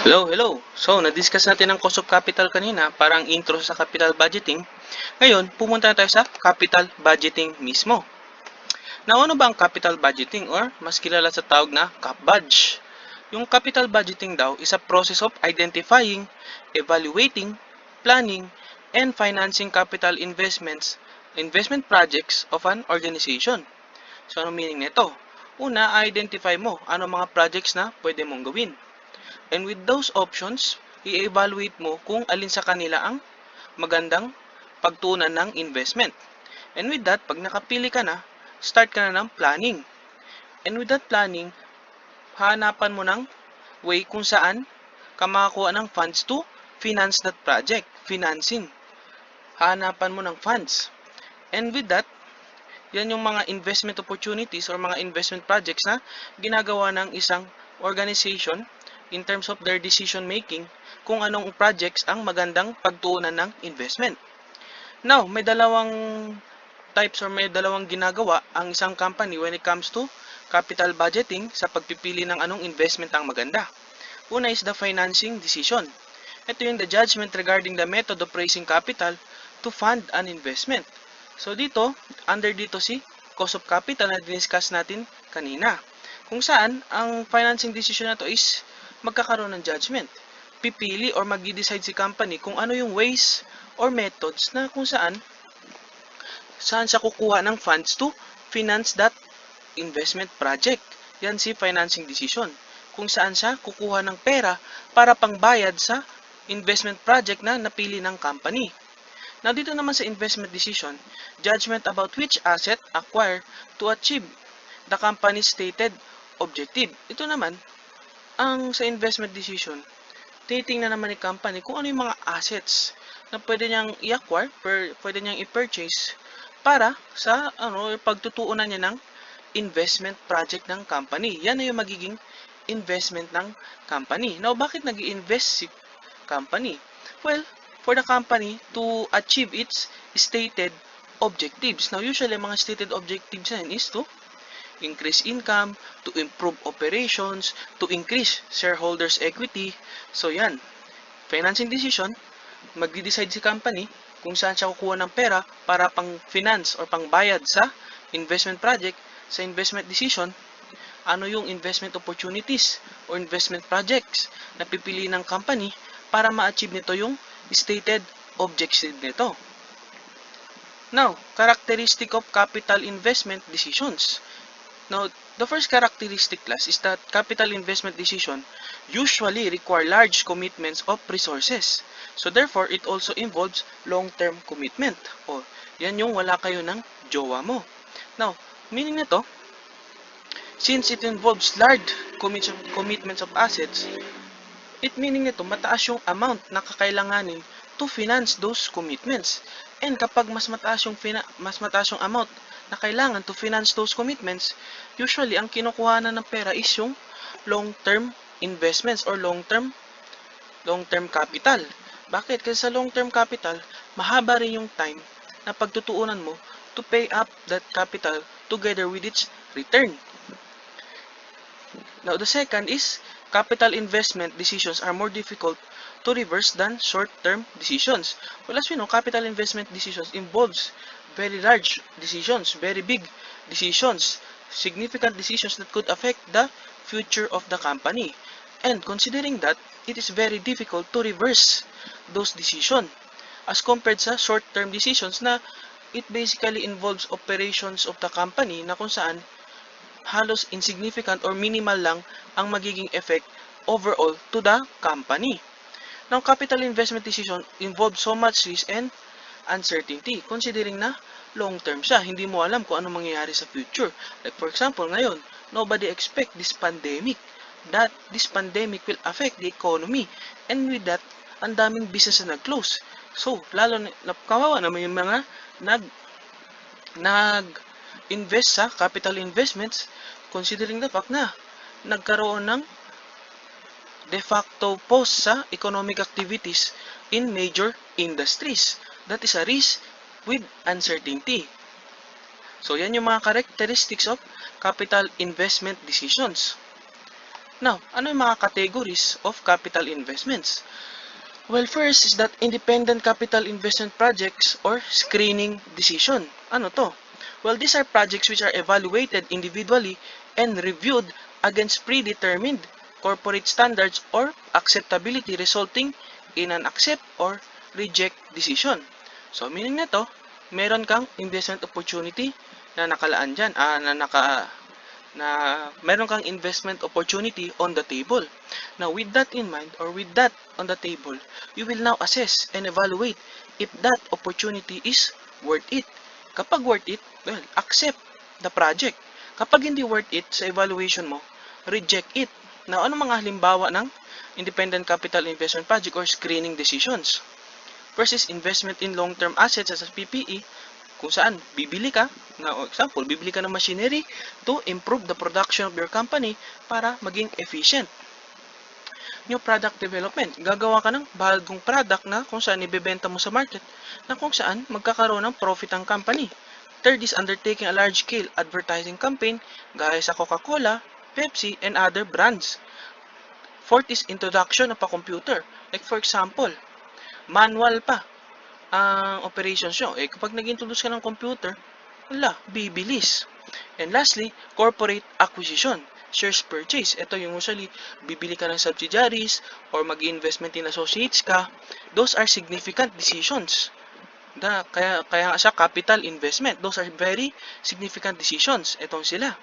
Hello. So, na-discuss natin ang cost of capital kanina, parang intro sa capital budgeting. Ngayon, pumunta na tayo sa capital budgeting mismo. Now, ano ba ang capital budgeting or mas kilala sa tawag na CapBudge? Yung capital budgeting daw is a process of identifying, evaluating, planning, and financing capital investment projects of an organization. So, ano meaning nito? Una, identify mo ano mga projects na pwede mong gawin. And with those options, i-evaluate mo kung alin sa kanila ang magandang pagtuunan ng investment. And with that, pag nakapili ka na, start ka na ng planning. And with that planning, hanapan mo ng way kung saan ka makakuha ng funds to finance that project. Financing. Hanapan mo ng funds. And with that, yan yung mga investment opportunities or mga investment projects na ginagawa ng isang organization in terms of their decision making kung anong projects ang magandang pagtuunan ng investment. Now, may dalawang types or may dalawang ginagawa ang isang company when it comes to capital budgeting sa pagpipili ng anong investment ang maganda. Una is the financing decision. Ito yung the judgment regarding the method of raising capital to fund an investment. So dito, under dito si cost of capital na diniscuss natin kanina. Kung saan, ang financing decision na to is magkakaroon ng judgment. Pipili or mag-decide si company kung ano yung ways or methods na kung saan siya kukuha ng funds to finance that investment project. Yan si financing decision. Kung saan siya kukuha ng pera para pangbayad sa investment project na napili ng company. Now, dito naman sa investment decision, judgment about which asset acquire to achieve the company's stated objective. Ito naman, ang sa investment decision, titingnan naman ni company kung ano yung mga assets na pwede niyang i-acquire, pwede niyang i-purchase para sa pagtutuunan niya ng investment project ng company. Yan na yung magiging investment ng company. Now, bakit nag-i-invest si company? Well, for the company to achieve its stated objectives. Now, usually, mga stated objectives na is to increase income, to improve operations, to increase shareholders' equity. So, yan. Financing decision, magdi-decide si company kung saan siya kukuha ng pera para pang-finance or pang-bayad sa investment project. Sa investment decision, ano yung investment opportunities or investment projects na pipili ng company para ma-achieve nito yung stated objective nito. Now, characteristic of capital investment decisions. Now, the first characteristic class is that capital investment decision usually require large commitments of resources. So, therefore, it also involves long-term commitment. O, yan yung wala kayo ng jowa mo. Now, meaning nito, since it involves large commitments of assets, it meaning nito, mataas yung amount na kakailanganin to finance those commitments. And kapag mas mataas yung amount na kailangan to finance those commitments, usually ang kinukuhanan ng pera is yung long-term investments or long-term capital. Bakit? Kasi sa long-term capital, mahaba rin yung time na pagtutuunan mo to pay up that capital together with its return. Now, the second is capital investment decisions are more difficult to reverse than short-term decisions. Well, as we know, capital investment decisions involves very large decisions, very big decisions, significant decisions that could affect the future of the company. And considering that, it is very difficult to reverse those decisions as compared sa short-term decisions na it basically involves operations of the company na kung saan halos insignificant or minimal lang ang magiging effect overall to the company. Now, capital investment decision involves so much risk and uncertainty, considering na long-term siya. Hindi mo alam kung ano mangyayari sa future. Like for example, ngayon, nobody expect this pandemic, that this pandemic will affect the economy. And with that, ang daming business na nag-close. So, lalo na kawawa naman yung mga nag-invest sa capital investments, considering the fact na nagkaroon ng de facto pause sa economic activities in major industries. That is a risk with uncertainty. So, yan yung mga characteristics of capital investment decisions. Now, ano yung mga categories of capital investments? Well, first is that independent capital investment projects or screening decision. Ano to? Well, these are projects which are evaluated individually and reviewed against predetermined corporate standards or acceptability resulting in an accept or reject decision. So, meaning nito, meron kang investment opportunity na nakalaan dyan, na meron kang investment opportunity on the table. Now, with that in mind, or with that on the table, you will now assess and evaluate if that opportunity is worth it. Kapag worth it, well, accept the project. Kapag hindi worth it sa evaluation mo, reject it. Now, ano mga halimbawa ng independent capital investment project or screening decisions? First is investment in long-term assets such as PPE, kung saan bibili ka, example, bibili ka ng machinery to improve the production of your company para maging efficient. New product development, gagawa ka ng bagong product na kung saan ibebenta mo sa market na kung saan magkakaroon ng profit ang company. Third is undertaking a large-scale advertising campaign gaya sa Coca-Cola, Pepsi, and other brands. Fourth is introduction of a computer. Like for example, manual pa ang operations nyo. Kapag nag-introduce ka ng computer, wala, bibilis. And lastly, corporate acquisition, shares purchase. Ito yung usually, bibili ka ng subsidiaries or mag-investment in associates ka. Those are significant decisions. Kaya nga siya capital investment. Those are very significant decisions. Itong sila.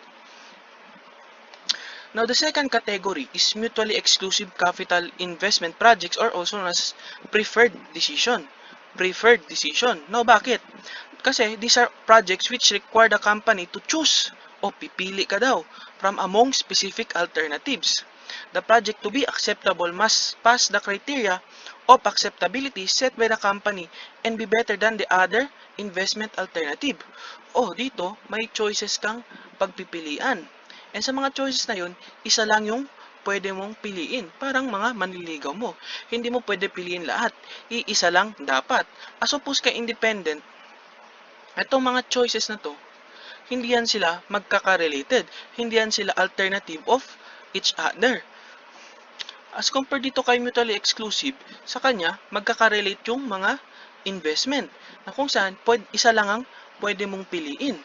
Now, the second category is mutually exclusive capital investment projects or also known as preferred decision. Preferred decision. Now, bakit? Kasi these are projects which require the company to choose o pipili ka daw from among specific alternatives. The project to be acceptable must pass the criteria of acceptability set by the company and be better than the other investment alternative. Dito, may choices kang pagpipilian. And sa mga choices na yun, isa lang yung pwede mong piliin. Parang mga manliligaw mo. Hindi mo pwede piliin lahat. Iisa lang dapat. Suppose ka independent, itong mga choices na to, hindi yan sila magkaka-related. Hindi yan sila alternative of each other. As compared dito kay mutually exclusive, sa kanya, magkaka-relate yung mga investment. Na kung saan, isa lang ang pwede mong piliin.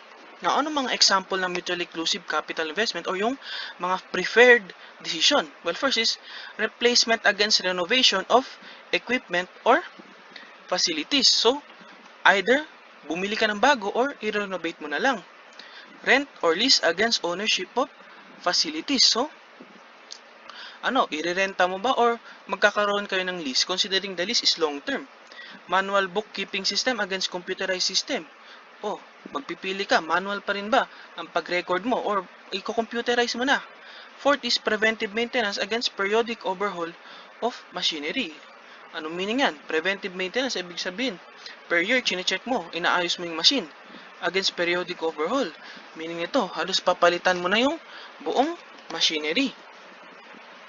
Now, ano mga example ng mutually exclusive capital investment or yung mga preferred decision? Well, first is replacement against renovation of equipment or facilities. So, either bumili ka ng bago or i-renovate mo na lang. Rent or lease against ownership of facilities. So, i-renta mo ba or magkakaroon kayo ng lease considering the lease is long term? Manual bookkeeping system against computerized system. Magpipili ka, manual pa rin ba ang pag-record mo or i-computerize mo na? Fourth is preventive maintenance against periodic overhaul of machinery. Anong meaning yan? Preventive maintenance, ibig sabihin, per year, chinecheck mo, inaayos mo yung machine against periodic overhaul. Meaning ito, halos papalitan mo na yung buong machinery.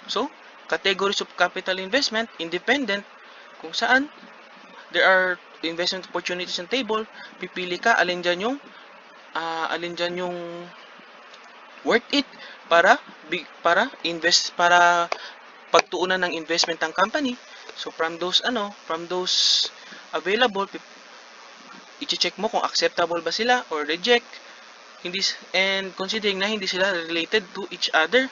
So, categories of capital investment, independent, kung saan there are investment opportunities on table, pipili ka alin dyan yung worth it para pagtuunan ng investment ng company. So from those available, i-check mo kung acceptable ba sila or reject, and considering na hindi sila related to each other.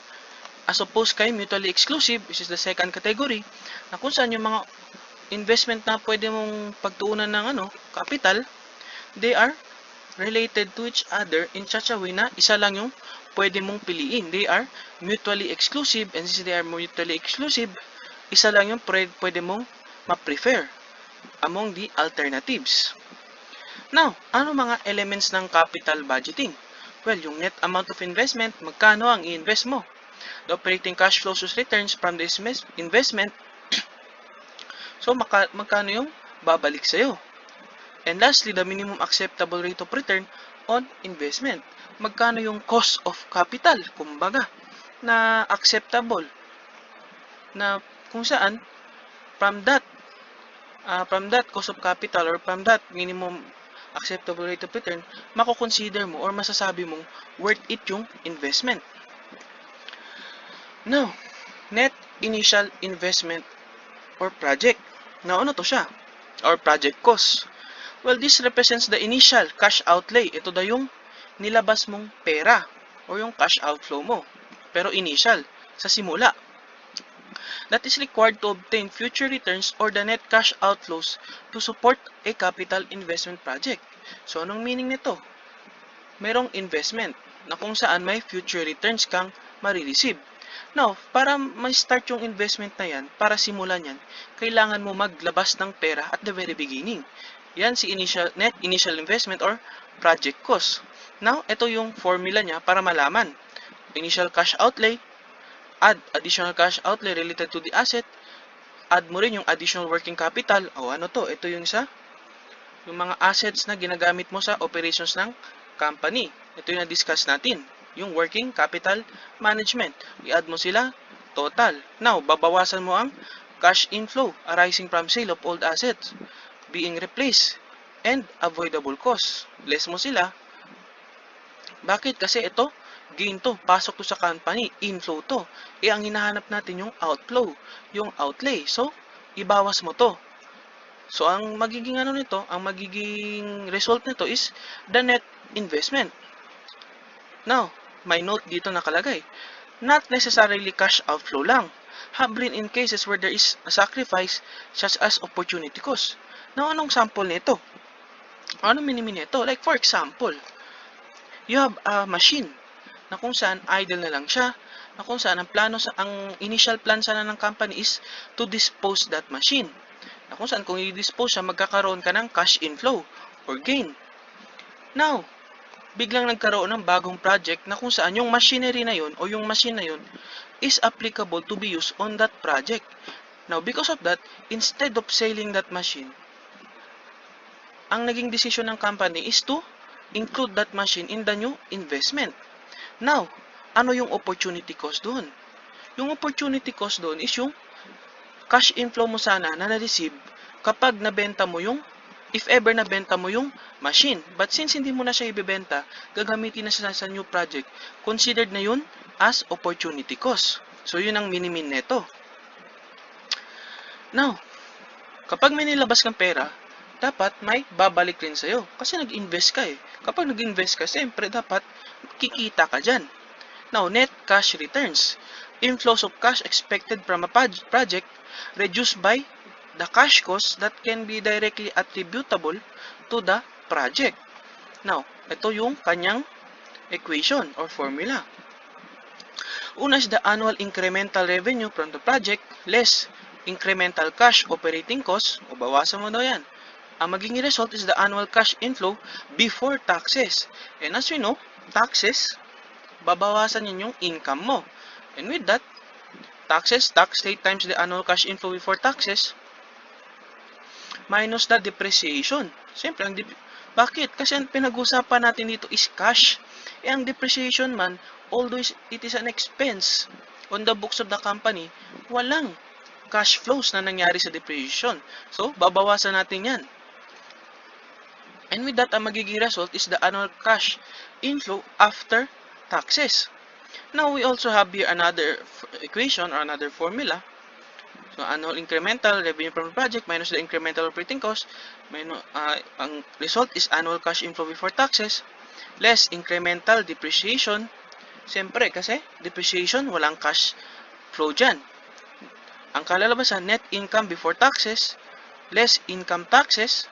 As opposed kay mutually exclusive, which is the second category, na kung saan yung mga investment na pwede mong pagtuunan ng capital, they are related to each other in such a way na isa lang yung pwede mong piliin. They are mutually exclusive, and since they are mutually exclusive, isa lang yung pwede mong ma-prefer among the alternatives. Now, ano mga elements ng capital budgeting? Well, yung net amount of investment, magkano ang i-invest mo? The operating cash flows returns from the investment. So, magkano yung babalik sa'yo? And lastly, the minimum acceptable rate of return on investment. Magkano yung cost of capital? Kumbaga, na acceptable. Na kung saan, from that cost of capital or from that minimum acceptable rate of return, mako-consider mo or masasabi mong worth it yung investment. Now, net initial investment or project. Now, ano to siya? Or project cost. Well, this represents the initial cash outlay. Ito daw yung nilabas mong pera o yung cash outflow mo. Pero initial, sa simula. That is required to obtain future returns or the net cash outflows to support a capital investment project. So, anong meaning nito? Merong investment na kung saan may future returns kang marireceive. Now, para ma-start yung investment na yan, para simulan yan, kailangan mo maglabas ng pera at the very beginning. Yan si net initial investment or project cost. Now, ito yung formula niya para malaman. Initial cash outlay, add additional cash outlay related to the asset, add mo rin yung additional working capital. O ano to? Ito yung yung mga assets na ginagamit mo sa operations ng company. Ito yung na-discuss natin. Yung working capital management. I-add mo sila, total. Now, babawasan mo ang cash inflow arising from sale of old assets being replaced and avoidable costs. Less mo sila. Bakit? Kasi ito, gain to, pasok to sa company, inflow to. Ang hinahanap natin yung outflow, yung outlay. So, ibawas mo to. So, ang magiging ang magiging result nito is the net investment. Now, may note dito nakalagay. Not necessarily cash outflow lang. Have been in cases where there is a sacrifice such as opportunity cost. Now, anong sample nito? Ano mini nito? Like for example, you have a machine na kung saan idle na lang siya, na kung saan ang initial plan sana ng company is to dispose that machine. Na kung saan kung i-dispose siya, magkakaroon ka ng cash inflow or gain. Now, biglang nagkaroon ng bagong project na kung saan yung machinery na yun o yung machine na yun is applicable to be used on that project. Now, because of that, instead of selling that machine, ang naging decision ng company is to include that machine in the new investment. Now, ano yung opportunity cost doon? Yung opportunity cost doon is yung cash inflow mo sana na na-receive kapag nabenta mo yung, if ever nabenta mo yung machine. But since hindi mo na siya ibebenta, gagamitin na siya sa new project, considered na yun as opportunity cost. So, yun ang mini-min neto. Now, kapag may nilabas kang pera, dapat may babalik rin sa'yo. Kasi nag-invest ka eh. Kapag nag-invest ka, siyempre dapat kikita ka dyan. Now, net cash returns. Inflows of cash expected from a project reduced by the cash cost that can be directly attributable to the project. Now, ito yung kanyang equation or formula. Una is the annual incremental revenue from the project less incremental cash operating costs, o bawasan mo daw yan. Ang magiging result is the annual cash inflow before taxes. And as we know, taxes, babawasan yun yung income mo. And with that, tax rate times the annual cash inflow before taxes minus the depreciation. Siyempre, bakit? Kasi ang pinag-usapan natin dito is cash. Ang depreciation man, although it is an expense on the books of the company, walang cash flows na nangyari sa depreciation. So, babawasan natin yan. And with that, ang magiging result is the annual cash inflow after taxes. Now, we also have here another equation or another formula. So, annual incremental revenue from the project minus the incremental operating cost. Ang result is annual cash inflow before taxes less incremental depreciation. Siyempre, kasi depreciation, walang cash flow dyan. Ang kalalabasan, net income before taxes less income taxes.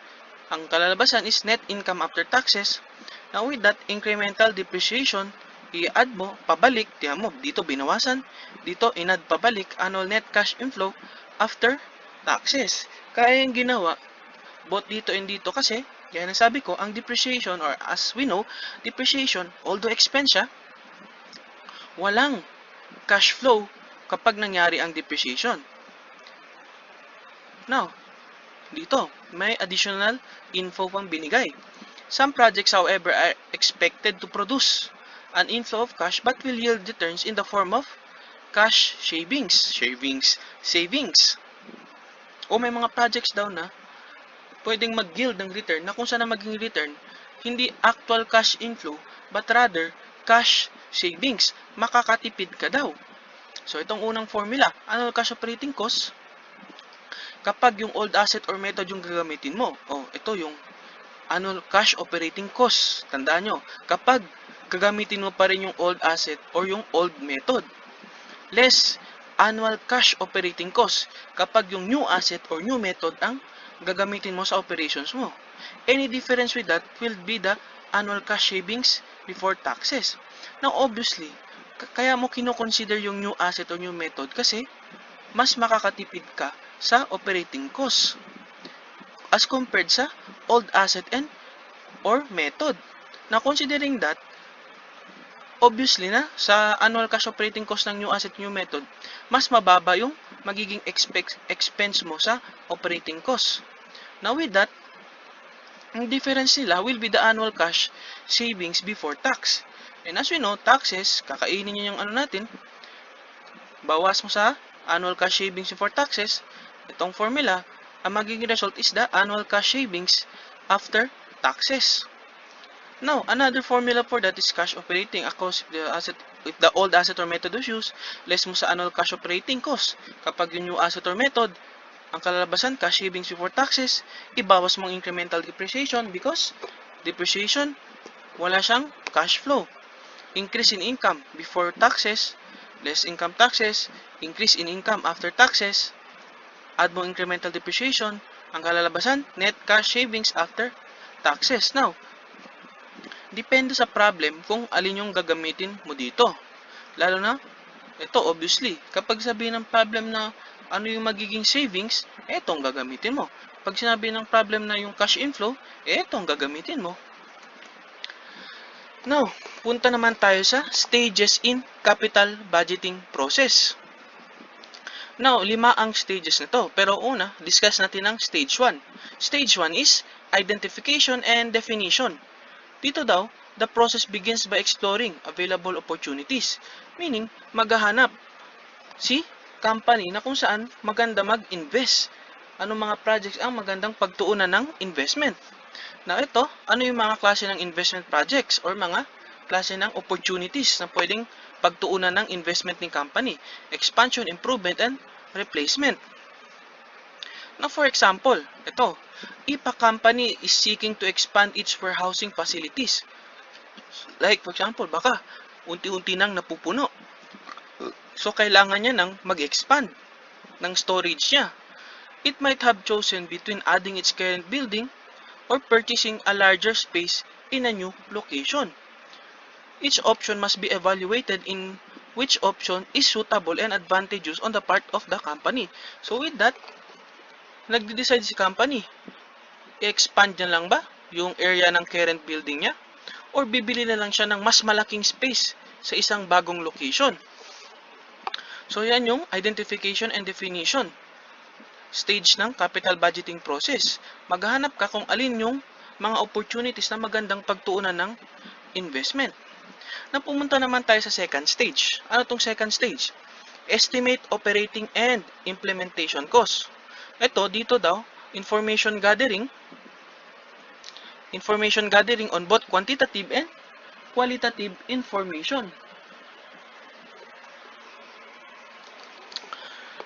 Ang kalalabasan is net income after taxes. Now, with that incremental depreciation, i-add mo, pabalik, tiyan mo, dito binawasan, dito in-add pabalik, annual net cash inflow after taxes. Kaya yung ginawa, both dito and dito kasi, kaya nasabi ko, ang depreciation, or as we know, depreciation, although expense siya, walang cash flow kapag nangyari ang depreciation. Now, dito, may additional info pang binigay. Some projects, however, are expected to produce an inflow of cash but will yield returns in the form of cash savings. O may mga projects daw na pwedeng mag-yield ng return na kung saan na maging return, hindi actual cash inflow but rather cash savings. Makakatipid ka daw. So, itong unang formula, annual cash operating cost, kapag yung old asset or method yung gagamitin mo. Ito yung annual cash operating cost. Tandaan nyo, kapag gagamitin mo pa rin yung old asset or yung old method. Less annual cash operating cost kapag yung new asset or new method ang gagamitin mo sa operations mo. Any difference with that will be the annual cash savings before taxes. Now, obviously, kaya mo kino-consider yung new asset or new method kasi mas makakatipid ka sa operating cost as compared sa old asset and or method. Now, considering that, obviously na, sa annual cash operating cost ng new asset, new method, mas mababa yung magiging expense mo sa operating cost. Now, with that, ang difference nila will be the annual cash savings before tax. And as we know, taxes, kakainin nyo yung natin, bawas mo sa annual cash savings before taxes, itong formula, ang magiging result is the annual cash savings after taxes. Now, another formula for that is cash operating. If the old asset or method was used, less mo sa annual cash operating cost. Kapag yung new asset or method, ang kalalabasan, cash savings before taxes, ibawas mong incremental depreciation because depreciation, wala siyang cash flow. Increase in income before taxes, less income taxes, increase in income after taxes, add mo incremental depreciation, ang kalalabasan, net cash savings after taxes. Now, depende sa problem kung alin yung gagamitin mo dito. Lalo na, ito obviously, kapag sabihin ng problem na ano yung magiging savings, etong gagamitin mo. Pag sinabi ng problem na yung cash inflow, etong gagamitin mo. Now, punta naman tayo sa stages in capital budgeting process. Now, 5 ang stages nito. Pero una, discuss natin ang stage 1. Stage 1 is identification and definition. Dito daw, the process begins by exploring available opportunities. Meaning, maghahanap si company na kung saan maganda mag-invest. Anong mga projects ang magandang pagtuunan ng investment. Now, ito, ano yung mga klase ng investment projects or mga klase ng opportunities na pwedeng pagtuunan ng investment ng company. Expansion, improvement, and replacement. Now, for example, ito, if a company is seeking to expand its warehousing facilities, like, for example, baka unti-unti nang napupuno. So, kailangan niya nang mag-expand ng storage niya. It might have chosen between adding its current building or purchasing a larger space in a new location. Each option must be evaluated in which option is suitable and advantageous on the part of the company. So, with that, nagde-decide si company, i-expand niya lang ba yung area ng current building niya? Or bibili na lang siya ng mas malaking space sa isang bagong location? So, yan yung identification and definition stage ng capital budgeting process. Maghahanap ka kung alin yung mga opportunities na magandang pagtuunan ng investment. Pumunta naman tayo sa second stage. Ano tong second stage? Estimate operating and implementation cost. Ito, dito daw, information gathering on both quantitative and qualitative information.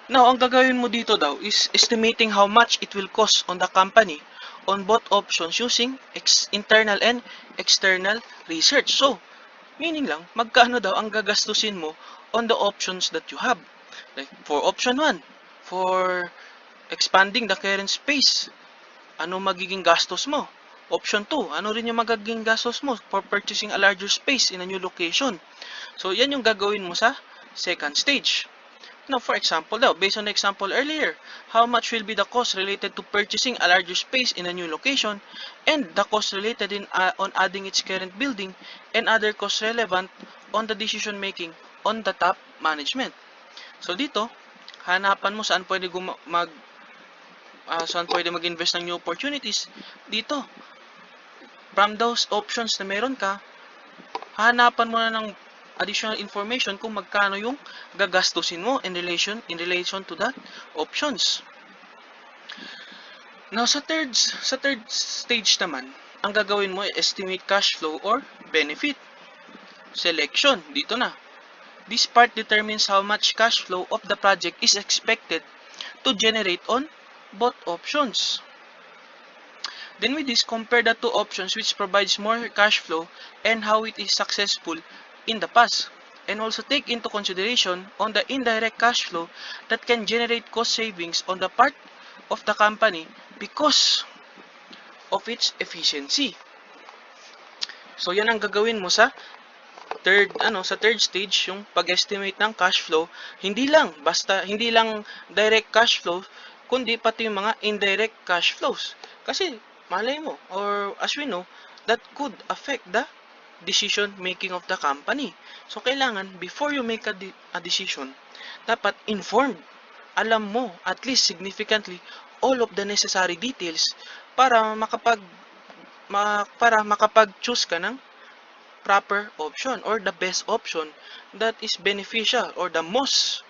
Now, ang gagawin mo dito daw is estimating how much it will cost on the company on both options using internal and external research. So, meaning lang, magkano daw ang gagastusin mo on the options that you have. Like, for option 1, for expanding the current space, ano magiging gastos mo? Option 2, ano rin yung magiging gastos mo for purchasing a larger space in a new location? So, yan yung gagawin mo sa second stage. Now, for example daw, based on the example earlier, how much will be the cost related to purchasing a larger space in a new location and the cost related on adding its current building and other costs relevant on the decision making on the top management. So, dito, hanapan mo saan pwede mag-invest ng new opportunities. Dito, from those options na meron ka, hanapan mo na ng additional information kung magkano yung gagastusin mo in relation to that options. Now, sa third stage naman, ang gagawin mo ay estimate cash flow or benefit. Selection, dito na. This part determines how much cash flow of the project is expected to generate on both options. Then with this, compare the two options which provides more cash flow and how it is successful in the past. And also take into consideration on the indirect cash flow that can generate cost savings on the part of the company because of its efficiency. So yan ang gagawin mo sa third stage, yung pag-estimate ng cash flow. Hindi lang direct cash flow, kundi pati yung mga indirect cash flows. Kasi malay mo, or as we know, that could affect the decision making of the company. So kailangan before you make a decision, dapat informed. Alam mo at least significantly all of the necessary details para makapag-choose ka ng proper option or the best option that is beneficial or the most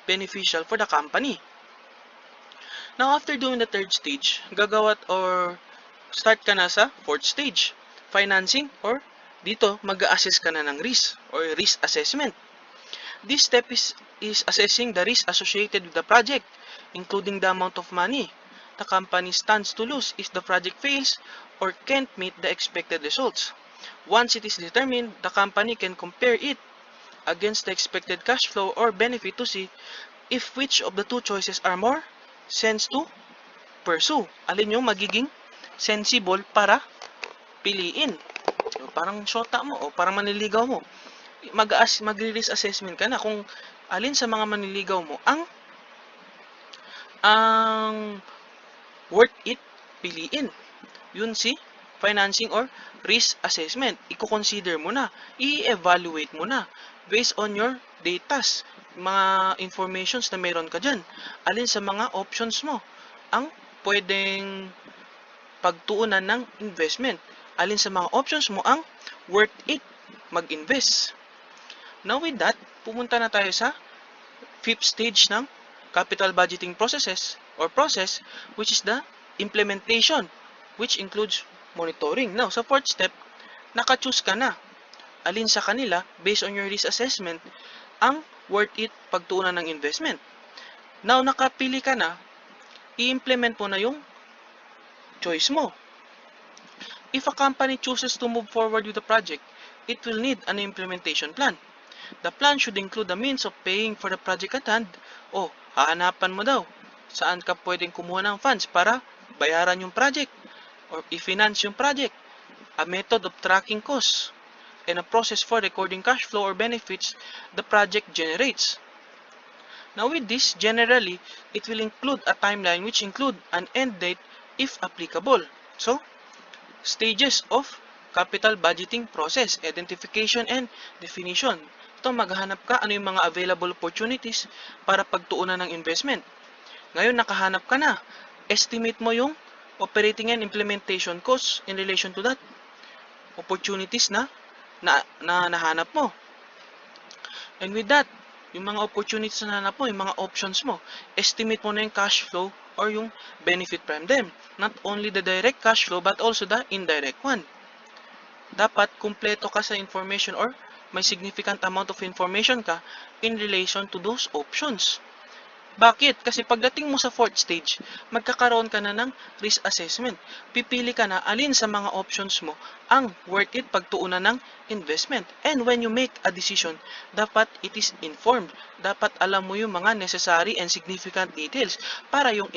beneficial for the company. Now, after doing the third stage, start ka na sa fourth stage, financing, or dito mag-assess ka na ng risk or risk assessment. This step is assessing the risk associated with the project, including the amount of money the company stands to lose if the project fails or can't meet the expected results. Once it is determined, the company can compare it against the expected cash flow or benefit to see if which of the two choices are more sense to pursue. Alin yung magiging sensible para piliin. Parang shota mo o parang maniligaw mo. Mag-risk assessment ka na kung alin sa mga maniligaw mo ang worth it piliin. Yun si financing or risk assessment. I-consider mo na, i-evaluate mo na based on your datas, mga informations na meron ka dyan. Alin sa mga options mo ang pwedeng pagtuunan ng investment. Alin sa mga options mo ang worth it mag-invest. Now with that, pumunta na tayo sa fifth stage ng capital budgeting process, which is the implementation, which includes monitoring. Now, sa fourth step, naka-choose ka na. Alin sa kanila, based on your risk assessment, ang worth it pagtuunan ng investment. Now, nakapili ka na, i-implement mo na yung choice mo. If a company chooses to move forward with the project, it will need an implementation plan. The plan should include the means of paying for the project at hand. O, hahanapan mo daw saan ka pwedeng kumuha ng funds para bayaran yung project or i-finance yung project, a method of tracking costs, and a process for recording cash flow or benefits the project generates. Now with this, generally, it will include a timeline which include an end date if applicable. So, stages of capital budgeting process, identification and definition. Ito, maghanap ka ano yung mga available opportunities para pagtuunan ng investment. Ngayon, nakahanap ka na. Estimate mo yung operating and implementation costs in relation to that opportunities na nahanap mo. And with that, yung mga opportunities na nahanap mo, yung mga options mo, estimate mo na yung cash flow or yung benefit from them. Not only the direct cash flow but also the indirect one. Dapat kumpleto ka sa information or may significant amount of information ka in relation to those options. Bakit? Kasi pagdating mo sa fourth stage, magkakaroon ka na ng risk assessment. Pipili ka na alin sa mga options mo ang worth it pagtuunan ng investment. And when you make a decision, dapat it is informed. Dapat alam mo yung mga necessary and significant details para yung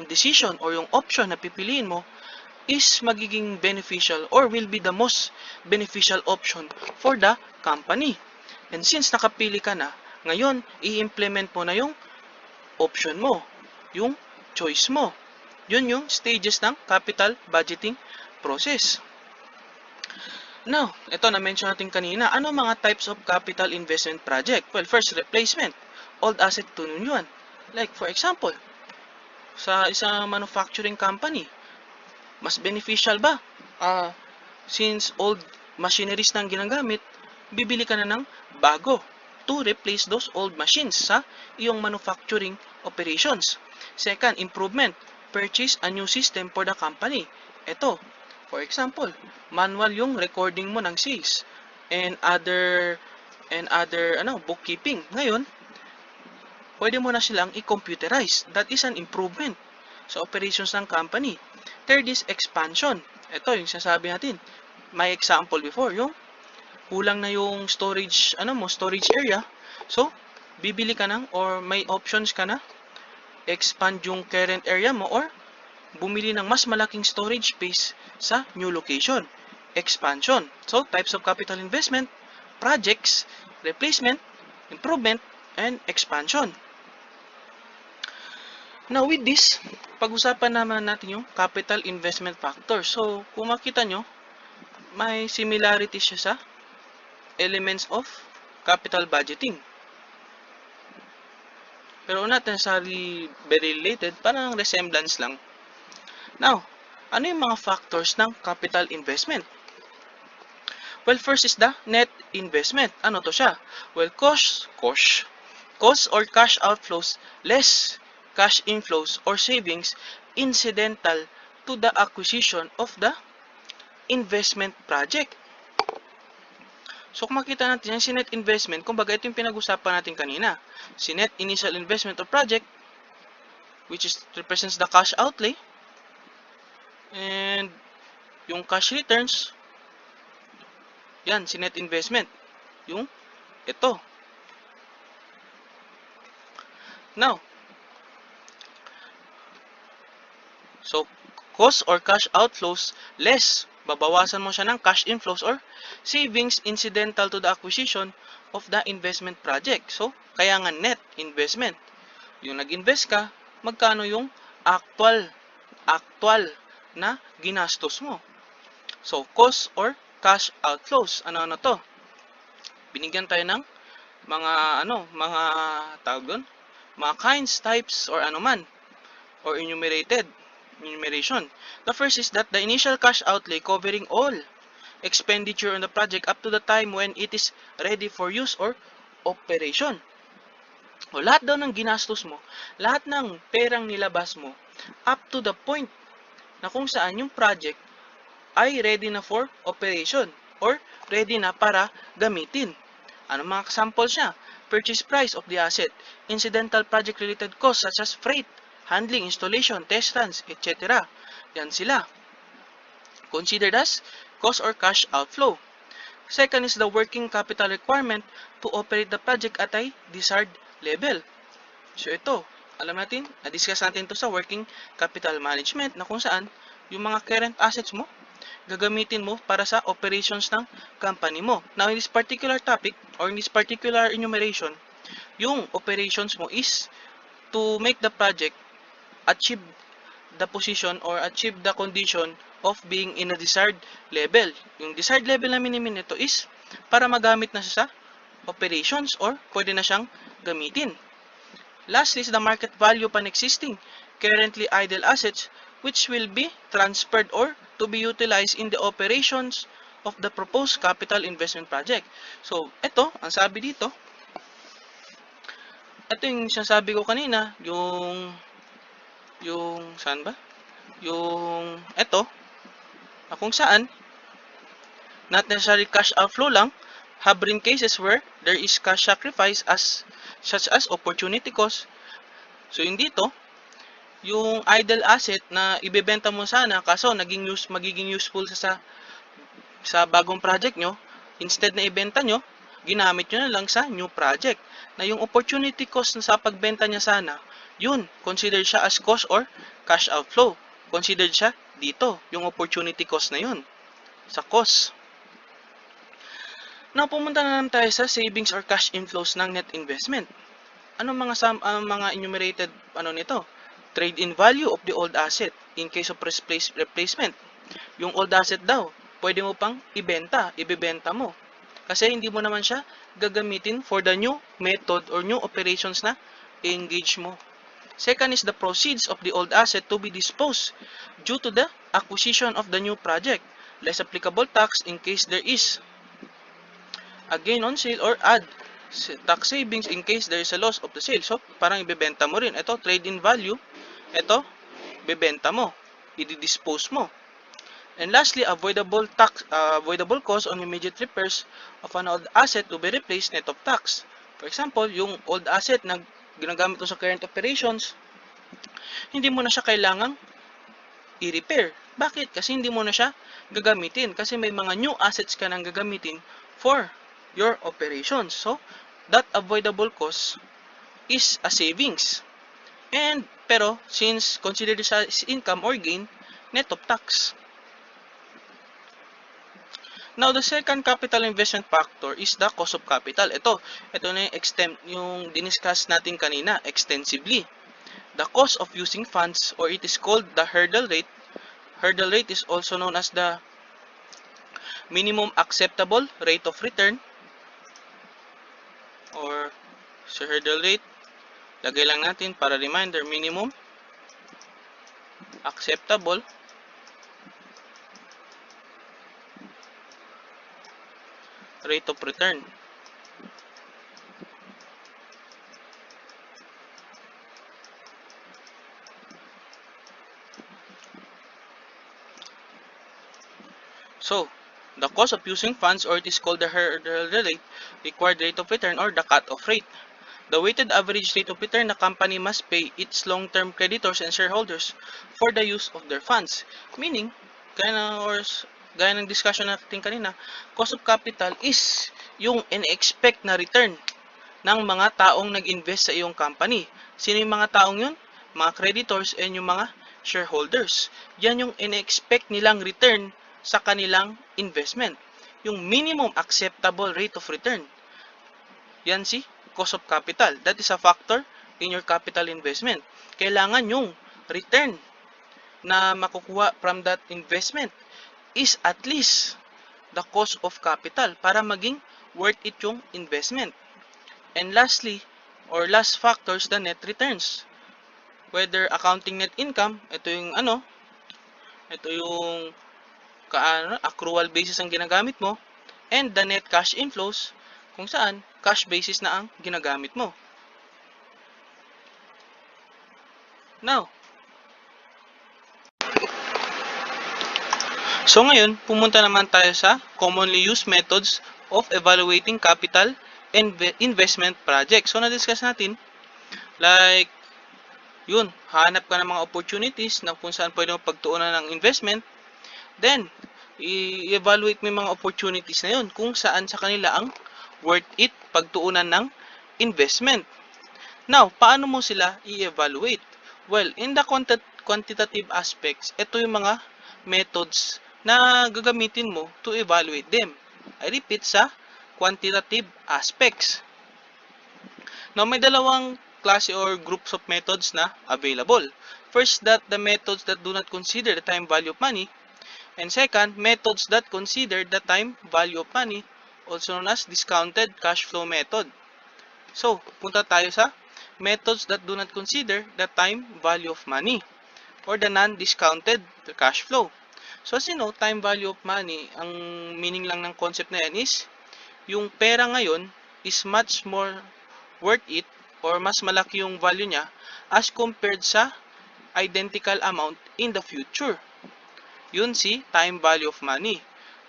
decision or yung option na pipiliin mo is magiging beneficial or will be the most beneficial option for the company. And since nakapili ka na, ngayon, i-implement mo na yung option mo, yung choice mo. Yun yung stages ng capital budgeting process. Now, ito na-mention natin kanina, ano mga types of capital investment project? Well, first, replacement. Old asset to new one. Like, for example, sa isang manufacturing company, mas beneficial ba? Since old machineries na ang ginagamit, bibili ka na ng bago to replace those old machines sa iyong manufacturing operations. Second, improvement. Purchase a new system for the company. Ito, for example, manual yung recording mo ng sales and other and other bookkeeping. Ngayon, pwede mo na silang i-computerize. That is an improvement sa operations ng company. Third is expansion. Ito yung sasabi natin. May example before, yung kulang na yung storage, storage area. So, bibili ka ng or may options ka na expand yung current area mo or bumili ng mas malaking storage space sa new location. Expansion. So, types of capital investment, projects, replacement, improvement, and expansion. Now, with this, pag-usapan naman natin yung capital investment factor. So, kung makita nyo, may similarity siya sa elements of capital budgeting. Pero not necessarily very related, parang resemblance lang. Now, ano yung mga factors ng capital investment? Well, first is the net investment. Ano to siya? Well, cost or cash outflows less cash inflows or savings incidental to the acquisition of the investment project. So, kung makita natin yung si net investment, kumbaga ito yung pinag-usapan natin kanina. Si net initial investment of project, which represents the cash outlay, and yung cash returns, yan, si net investment. Yung ito. Now, so, cost or cash outflows less. Babawasan mo siya ng cash inflows or savings incidental to the acquisition of the investment project. So, kaya nga net investment. Yung nag-invest ka, magkano yung actual na ginastos mo. So, cost or cash outflows. Ano to? Binigyan tayo ng mga tawag doon, mga kinds, types, or anuman, or enumeration. The first is that the initial cash outlay covering all expenditure on the project up to the time when it is ready for use or operation. O lahat daw ng ginastos mo, lahat ng perang nilabas mo, up to the point na kung saan yung project ay ready na for operation or ready na para gamitin. Ano mga examples niya? Purchase price of the asset, incidental project-related costs such as freight, handling, installation, test runs, etc. Yan sila. Considered as cost or cash outflow. Second is the working capital requirement to operate the project at a desired level. So ito, alam natin, na-discuss natin to sa working capital management na kung saan yung mga current assets mo, gagamitin mo para sa operations ng company mo. Now, in this particular topic or in this particular enumeration, yung operations mo is to make the project achieve the position or achieve the condition of being in a desired level. Yung desired level na minimin nito is para magamit na siya sa operations or pwede na siyang gamitin. Lastly is the market value of an existing currently idle assets which will be transferred or to be utilized in the operations of the proposed capital investment project. So, ito, ang sabi dito, ito yung sinasabi ko kanina, yung saan ba? Yung ito, na kung saan, not necessarily cash outflow lang, have been cases where there is cash sacrifice such as opportunity cost. So, yung dito, yung idle asset na ibebenta mo sana kaso magiging useful sa bagong project nyo, instead na ibenta nyo, ginamit nyo na lang sa new project. Na yung opportunity cost na sa pagbenta niya sana, yun, considered siya as cost or cash outflow. Considered siya dito, yung opportunity cost na yun, sa cost. Now, pumunta na naman tayo sa savings or cash inflows ng net investment. Anong mga enumerated nito? Trade-in value of the old asset in case of replacement. Yung old asset daw, pwede mo pang ibebenta mo. Kasi hindi mo naman siya gagamitin for the new method or new operations na i-engage mo. Second is the proceeds of the old asset to be disposed due to the acquisition of the new project. Less applicable tax in case there is a gain on sale or add tax savings in case there is a loss of the sale. So, parang ibebenta mo rin. Ito, trade-in value. Ito, bebenta mo. I-dispose mo. And lastly, avoidable cost on immediate repairs of an old asset to be replaced net of tax. For example, yung old asset na ginagamit mo sa current operations, hindi mo na siya kailangang i-repair. Bakit? Kasi hindi mo na siya gagamitin. Kasi may mga new assets ka nang gagamitin for your operations. So, that avoidable cost is a savings. And, pero, since considered as income or gain, net of tax. Now, the second capital investment factor is the cost of capital. Ito na yung diniscuss natin kanina extensively. The cost of using funds, or it is called the hurdle rate. Hurdle rate is also known as the minimum acceptable rate of return, or sa hurdle rate, lagay lang natin para reminder, minimum acceptable rate of return. So, the cost of using funds, or it is called the hurdle rate, required rate of return, or the cut-off rate. The weighted average rate of return the company must pay its long-term creditors and shareholders for the use of their funds. Meaning, gaya ng discussion natin kanina, cost of capital is yung in-expect na return ng mga taong nag-invest sa iyong company. Sino yung mga taong yun? Mga creditors and yung mga shareholders. Yan yung in-expect nilang return sa kanilang investment. Yung minimum acceptable rate of return. Yan si cost of capital. That is a factor in your capital investment. Kailangan yung return na makukuha from that investment is at least the cost of capital para maging worth it yung investment. And lastly, or last factors, the net returns. Whether accounting net income, ito yung accrual basis ang ginagamit mo, and the net cash inflows, kung saan cash basis na ang ginagamit mo. Now, so ngayon, pumunta naman tayo sa commonly used methods of evaluating capital and investment projects. So, na-discuss natin, like, hanap ka ng mga opportunities na kung saan pwede mo pagtuunan ng investment. Then, i-evaluate mo yung mga opportunities na yun kung saan sa kanila ang worth it pagtuunan ng investment. Now, paano mo sila i-evaluate? Well, in the quantitative aspects, ito yung mga methods na gagamitin mo to evaluate them. I repeat, sa quantitative aspects. Now, may dalawang klase or groups of methods na available. First, the methods that do not consider the time value of money. And second, methods that consider the time value of money, also known as discounted cash flow method. So, punta tayo sa methods that do not consider the time value of money, or the non-discounted cash flow. So, as you know, time value of money, ang meaning lang ng concept na yan is, yung pera ngayon is much more worth it, or mas malaki yung value niya as compared sa identical amount in the future. Yun si time value of money.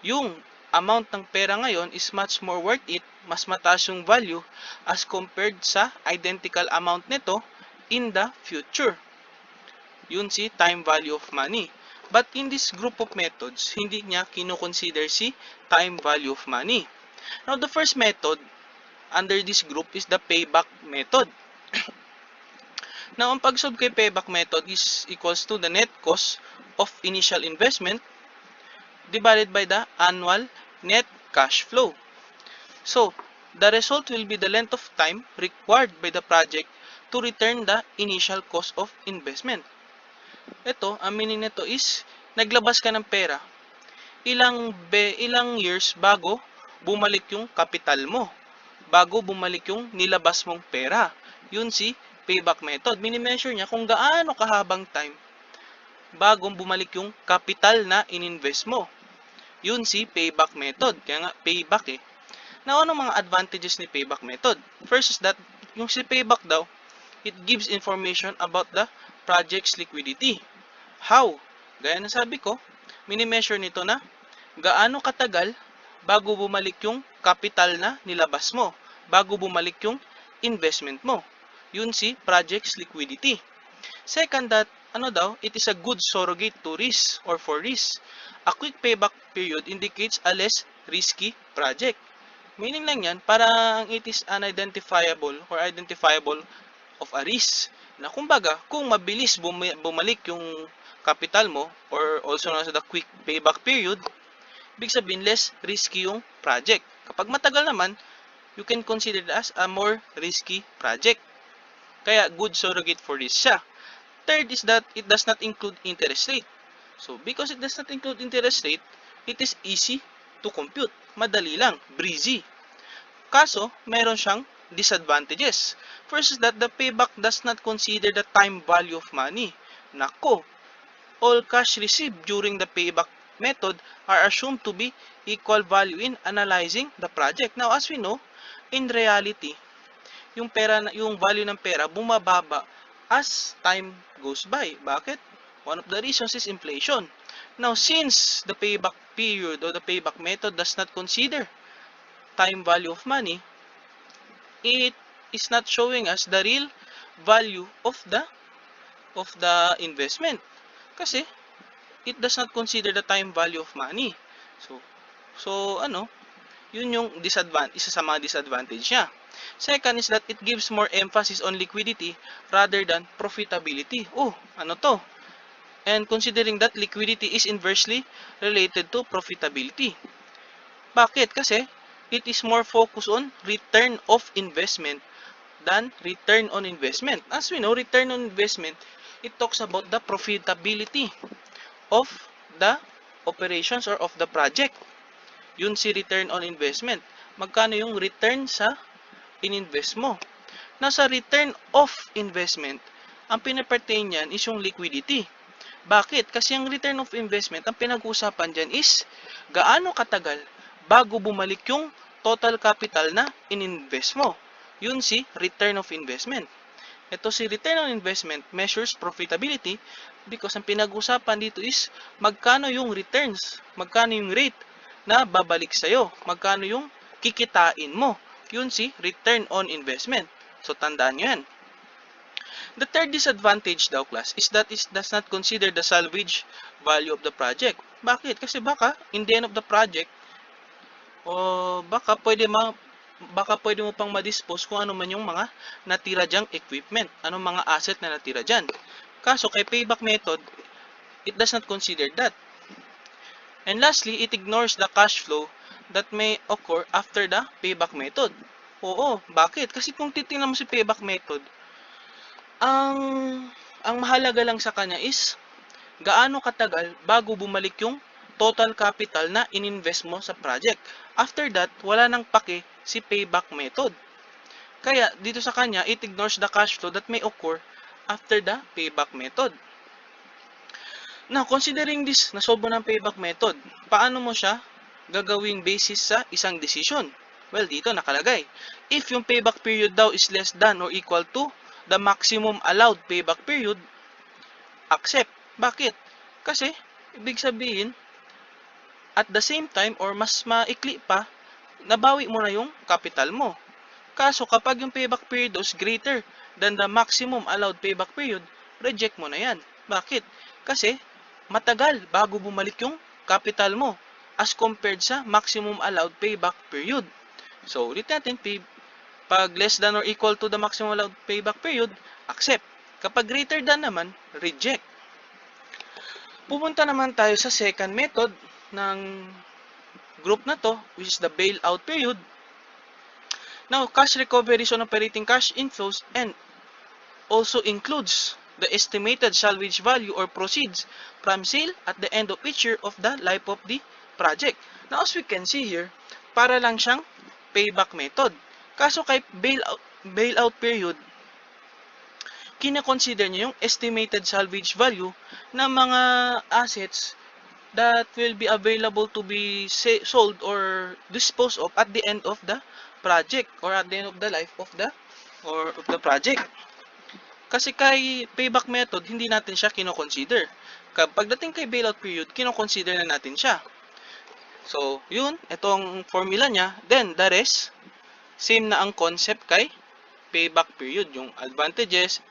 Yung amount ng pera ngayon is much more worth it, mas mataas yung value as compared sa identical amount nito in the future. Yun si time value of money. But in this group of methods, hindi niya kinoconsider si time value of money. Now, the first method under this group is the payback method. Now, ang pag-solve kay payback method is equals to the net cost of initial investment divided by the annual net cash flow. So, the result will be the length of time required by the project to return the initial cost of investment. Ito, ang meaning nito is, naglabas ka ng pera, ilang years bago bumalik yung capital mo, bago bumalik yung nilabas mong pera. Yun si payback method. Mini-measure niya kung gaano kahabang time bagong bumalik yung capital na ininvest mo. Yun si payback method. Kaya nga, payback eh. Now, ano mga advantages ni payback method? First is that, yung si payback daw, it gives information about the project's liquidity. How? Gaya na sabi ko, mini-measure nito na gaano katagal bago bumalik yung capital na nilabas mo, bago bumalik yung investment mo. Yun si project's liquidity. Second, that it is a good surrogate to risk or for risk. A quick payback period indicates a less risky project. Meaning lang yan, parang it is unidentifiable or identifiable of a risk. Na kumbaga, kung mabilis bumalik yung capital mo or also known as the quick payback period, ibig sabihin less risky yung project. Kapag matagal naman, you can consider it as a more risky project. Kaya good surrogate for risk siya. Third is that it does not include interest rate. So because it does not include interest rate, it is easy to compute. Madali lang, breezy. Kaso, meron siyang disadvantages. First is that the payback does not consider the time value of money. Nako, all cash received during the payback method are assumed to be equal value in analyzing the project. Now, as we know, in reality, yung value ng pera bumababa as time goes by. Bakit? One of the reasons is inflation. Now, since the payback period or the payback method does not consider time value of money, it is not showing us the real value of the investment. Kasi it does not consider the time value of money. So yun yung isa sa mga disadvantage niya. Second is that it gives more emphasis on liquidity rather than profitability. Ano to? And considering that liquidity is inversely related to profitability. Bakit? Kasi it is more focused on return of investment than return on investment. As we know, return on investment, it talks about the profitability of the operations or of the project. Yun si return on investment. Magkano yung return sa in-invest mo? Nasa return of investment, ang pinapertain niyan is yung liquidity. Bakit? Kasi yung return of investment, ang pinag-uusapan dyan is gaano katagal bago bumalik yung total capital na in-invest mo. Yun si return of investment. Ito si return on investment measures profitability because ang pinag-usapan dito is magkano yung returns, magkano yung rate na babalik sa'yo, magkano yung kikitain mo. Yun si return on investment. So, tandaan nyo yan. The third disadvantage daw, class, is that it does not consider the salvage value of the project. Bakit? Kasi baka, in the end of the project, baka pwede mo pang ma-dispose kung ano man yung mga natira dyang equipment, anong mga asset na natira dyan. Kaso, kay payback method, it does not consider that. And lastly, it ignores the cash flow that may occur after the payback method. Bakit? Kasi kung titingnan mo si payback method, ang mahalaga lang sa kanya is gaano katagal bago bumalik yung total capital na ininvest mo sa project. After that, wala nang pake si payback method. Kaya, dito sa kanya, it ignores the cash flow that may occur after the payback method. Now, considering this, nasolve mo ng payback method, paano mo siya gagawing basis sa isang decision? Well, dito nakalagay. If yung payback period daw is less than or equal to the maximum allowed payback period, accept. Bakit? Kasi, ibig sabihin, at the same time or mas maikli pa, nabawi mo na yung capital mo. Kaso, kapag yung payback period is greater than the maximum allowed payback period, reject mo na yan. Bakit? Kasi, matagal bago bumalik yung capital mo as compared sa maximum allowed payback period. So, ulit natin, pag less than or equal to the maximum allowed payback period, accept. Kapag greater than naman, reject. Pupunta naman tayo sa second method ng group na to, which is the bailout period. Now, cash recovery on operating cash inflows and also includes the estimated salvage value or proceeds from sale at the end of each year of the life of the project. Now, as we can see here, para lang siyang payback method. Kaso kay bailout period, kina-consider niyo yung estimated salvage value ng mga assets that will be available to be sold or disposed of at the end of the project or at the end of the life of the project. Kasi kay payback method, hindi natin siya kino-consider. pagdating kay bailout period, kino-consider na natin siya. So, yun, itong formula niya. Then, the rest, same na ang concept kay payback period. Yung advantages,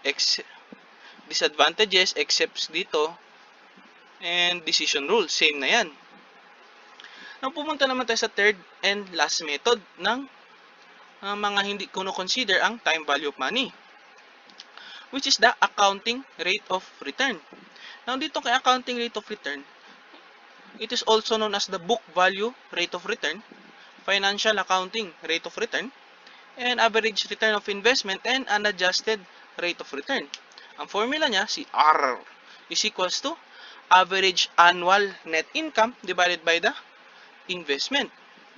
disadvantages, excepts dito, and decision rule. Same na yan. Now, pumunta naman tayo sa third and last method ng mga hindi kuno-consider ang time value of money, which is the accounting rate of return. Now, dito kay accounting rate of return, it is also known as the book value rate of return, financial accounting rate of return, and average return of investment, and unadjusted rate of return. Ang formula niya, si R, is equals to average annual net income divided by the investment.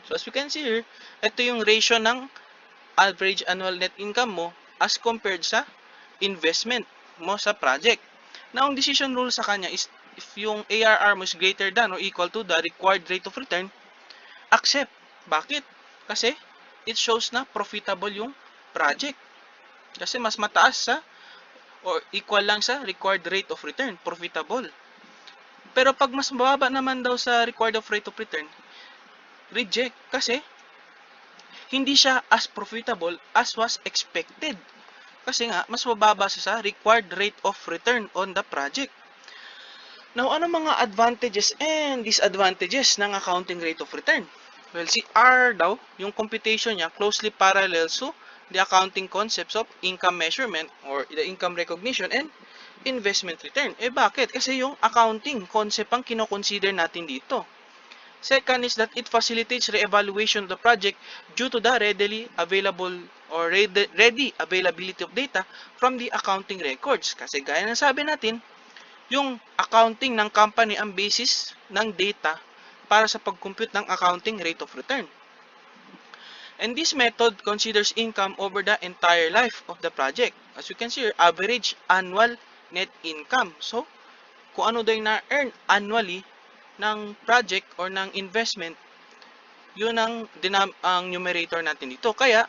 So, as we can see here, ito yung ratio ng average annual net income mo as compared sa investment mo sa project. Now, ang decision rule sa kanya is if yung ARR mo is greater than or equal to the required rate of return, accept. Bakit? Kasi it shows na profitable yung project. Kasi mas mataas sa or equal lang sa required rate of return, profitable. Pero pag mas mababa naman daw sa required of rate of return, reject kasi hindi siya as profitable as was expected. Kasi nga, mas mababa siya sa required rate of return on the project. Now, ano mga advantages and disadvantages ng accounting rate of return? Well, si R daw, yung computation niya closely parallels to the accounting concepts of income measurement or the income recognition and investment return. Bakit? Kasi yung accounting concept ang kino-consider natin dito. Second is that it facilitates re-evaluation of the project due to the readily available or ready availability of data from the accounting records. Kasi gaya ng sabi natin, yung accounting ng company ang basis ng data para sa pag-compute ng accounting rate of return. And this method considers income over the entire life of the project. As you can see here, average annual net income. So, kung ano daw yung na-earn annually ng project or ng investment, yun ang numerator natin dito. Kaya,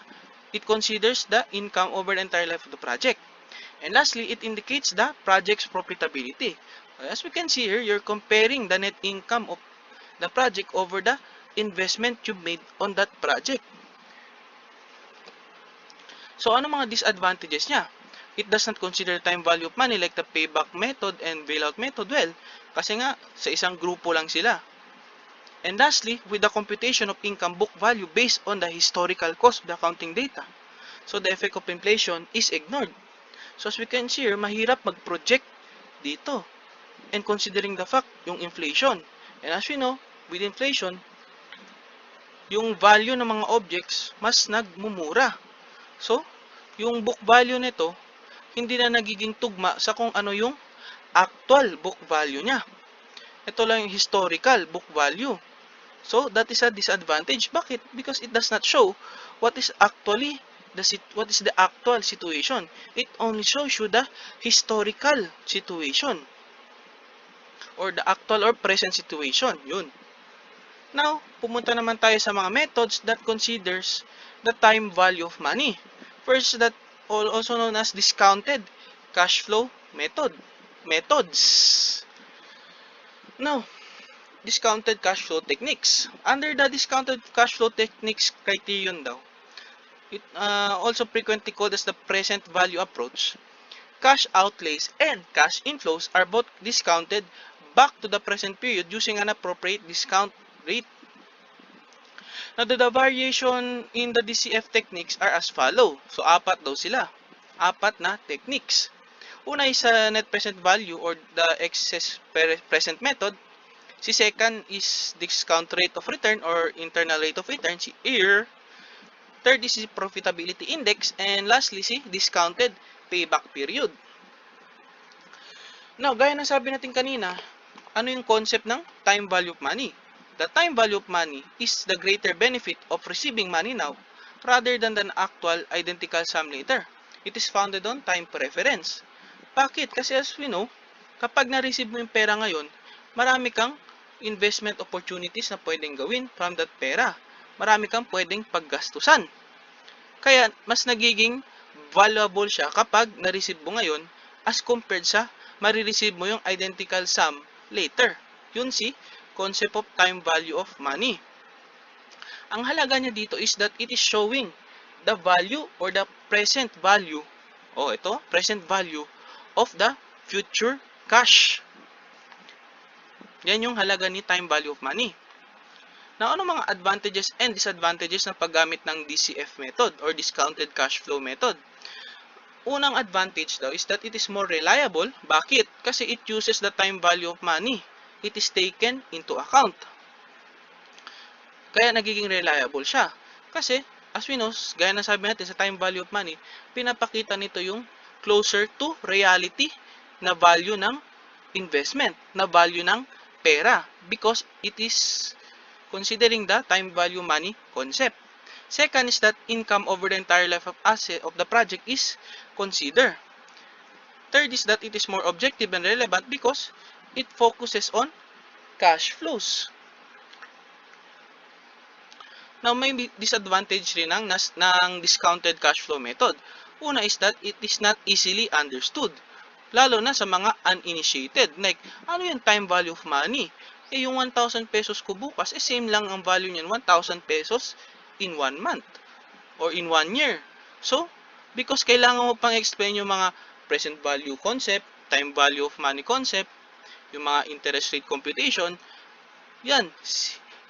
it considers the income over the entire life of the project. And lastly, it indicates the project's profitability. As we can see here, you're comparing the net income of the project over the investment you made on that project. So, ano mga disadvantages niya? It does not consider time value of money like the payback method and bailout method. Well, kasi nga, sa isang grupo lang sila. And lastly, with the computation of income book value based on the historical cost of the accounting data. So, the effect of inflation is ignored. So, as we can see here, mahirap mag-project dito. And considering the fact, yung inflation. And as we know, with inflation, yung value ng mga objects mas nagmumura. So, yung book value nito, hindi na nagiging tugma sa kung ano yung actual book value niya. Ito lang yung historical book value. So, that is a disadvantage. Bakit? Because it does not show what is actually what is the actual situation. It only shows you the historical situation or the actual or present situation. Yun. Now, pumunta naman tayo sa mga methods that considers the time value of money. First, that also known as discounted cash flow methods. Now, discounted cash flow techniques. Under the discounted cash flow techniques criterion daw, it also frequently called as the present value approach. Cash outlays and cash inflows are both discounted back to the present period using an appropriate discount rate. Now, the variation in the DCF techniques are as follow. So, apat daw sila. Apat na techniques. Una is net present value or the excess present method. Si second is discount rate of return or internal rate of return, si EAR. Third is si profitability index. And lastly, si discounted payback period. Now, gaya ng sabi natin kanina, ano yung concept ng time value of money? The time value of money is the greater benefit of receiving money now rather than the actual identical sum later. It is founded on time preference. Bakit? Kasi as we know, kapag na-receive mo yung pera ngayon, marami kang investment opportunities na pwedeng gawin from that pera. Marami kang pwedeng paggastusan. Kaya, mas nagiging valuable siya kapag na-receive mo ngayon as compared sa marireceive mo yung identical sum later. Yun si concept of time value of money. Ang halaga niya dito is that it is showing the value or the present value, present value of the future cash. Yan yung halaga ni time value of money. Now, ano mga advantages and disadvantages ng paggamit ng DCF method or discounted cash flow method? Unang advantage daw is that it is more reliable. Bakit? Kasi it uses the time value of money. It is taken into account. Kaya nagiging reliable siya. Kasi, as we know, gaya na sabi natin sa time value of money, pinapakita nito yung closer to reality na value ng investment, na value ng pera. Because it is considering the time value money concept. Second is that income over the entire life of asset of the project is considered. Third is that it is more objective and relevant because it focuses on cash flows. Now, may disadvantage rin ng discounted cash flow method. Una is that it is not easily understood. Lalo na sa mga uninitiated. Like, ano yung time value of money? Yung 1,000 pesos ko bukas, same lang ang value niyan, 1,000 pesos in 1 month or in 1 year. So, because kailangan mo pang explain yung mga present value concept, time value of money concept, yung mga interest rate computation, yan,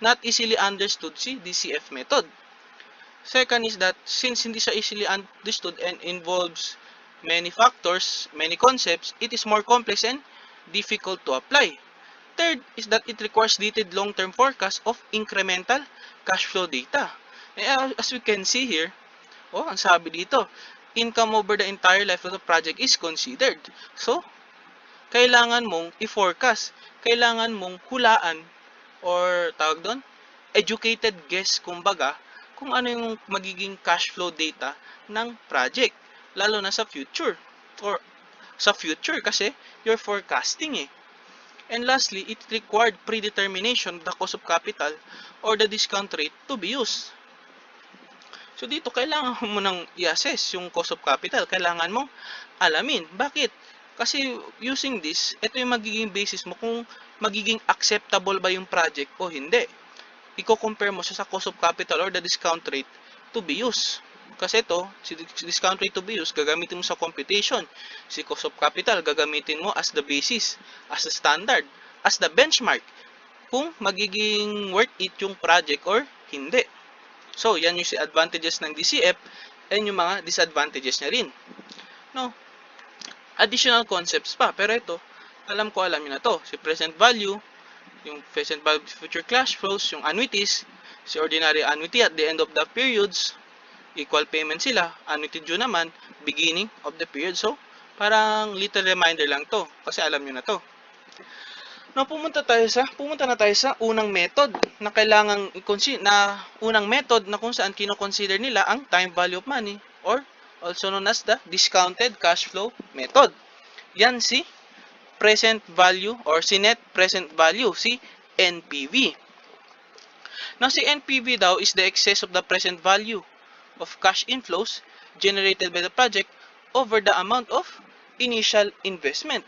not easily understood si DCF method. Second is that, since hindi siya easily understood and involves many factors, many concepts, it is more complex and difficult to apply. Third is that it requires detailed long-term forecast of incremental cash flow data. As we can see here, ang sabi dito, income over the entire life of the project is considered. So, kailangan mong i-forecast, kailangan mong hulaan, or tawag doon, educated guess, kumbaga, kung ano yung magiging cash flow data ng project, lalo na sa future. Or sa future kasi you're forecasting eh. And lastly, it required predetermination of the cost of capital or the discount rate to be used. So dito, kailangan mo nang i-assess yung cost of capital. Kailangan mong alamin. Bakit? Kasi using this, ito yung magiging basis mo kung magiging acceptable ba yung project o hindi. Iko-compare mo sa cost of capital or the discount rate to be used. Kasi ito, si discount rate to be used, gagamitin mo sa computation. Si cost of capital, gagamitin mo as the basis, as the standard, as the benchmark, kung magiging worth it yung project or hindi. So, yan yung si advantages ng DCF and yung mga disadvantages niya rin. No? Additional concepts pa, pero ito, alam nyo na to. Si present value, yung present value future cash flows, yung annuities, si ordinary annuity at the end of the periods, equal payment sila, annuity due naman, beginning of the period. So, parang little reminder lang to, kasi alam nyo na to. Now, pumunta na tayo sa unang method na unang method na kung saan kino-consider nila ang time value of money or also known as the discounted cash flow method. Yan si present value or si net present value, si NPV. Now, si NPV daw is the excess of the present value of cash inflows generated by the project over the amount of initial investment.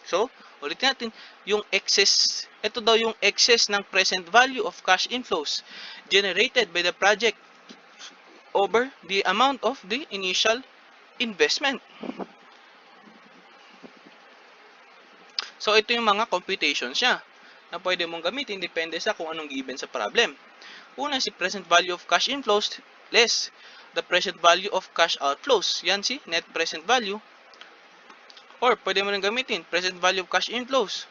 So, ulitin natin, yung excess, ito daw yung excess ng present value of cash inflows generated by the project over the amount of the initial investment. So, ito yung mga computations niya na pwede mong gamitin depende sa kung anong given sa problem. Una, si present value of cash inflows less the present value of cash outflows. Yan si net present value. Or, pwede mo nang gamitin, present value of cash inflows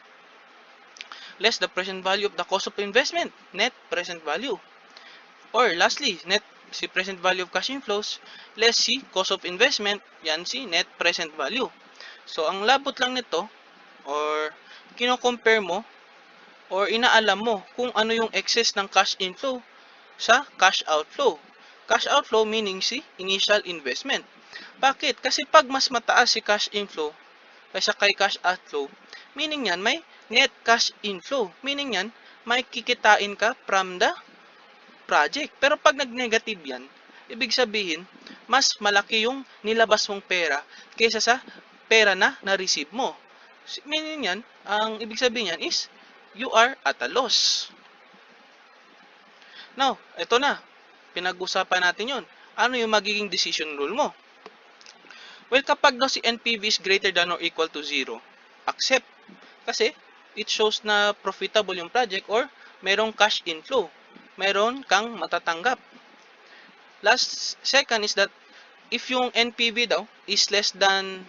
less the present value of the cost of investment, net present value. Or, lastly, si present value of cash inflows less si cost of investment, yan si net present value. So, ang labot lang nito, or kino-compare mo, or inaalam mo kung ano yung excess ng cash inflow sa cash outflow. Cash outflow meaning si initial investment. Bakit? Kasi pag mas mataas si cash inflow kaysa kay cash outflow, meaning yan may net cash inflow. Meaning yan, may kikitain ka from the project. Pero pag nag-negative yan, ibig sabihin, mas malaki yung nilabas mong pera kaysa sa pera na na-receive mo. Meaning yan, ang ibig sabihin yan is, you are at a loss. Now, ito na. Pinag-usapan natin yon. Ano yung magiging decision rule mo? Well, kapag daw si NPV is greater than or equal to 0, accept. Kasi, it shows na profitable yung project or merong cash inflow. Meron kang matatanggap. Second is that if yung NPV daw is less than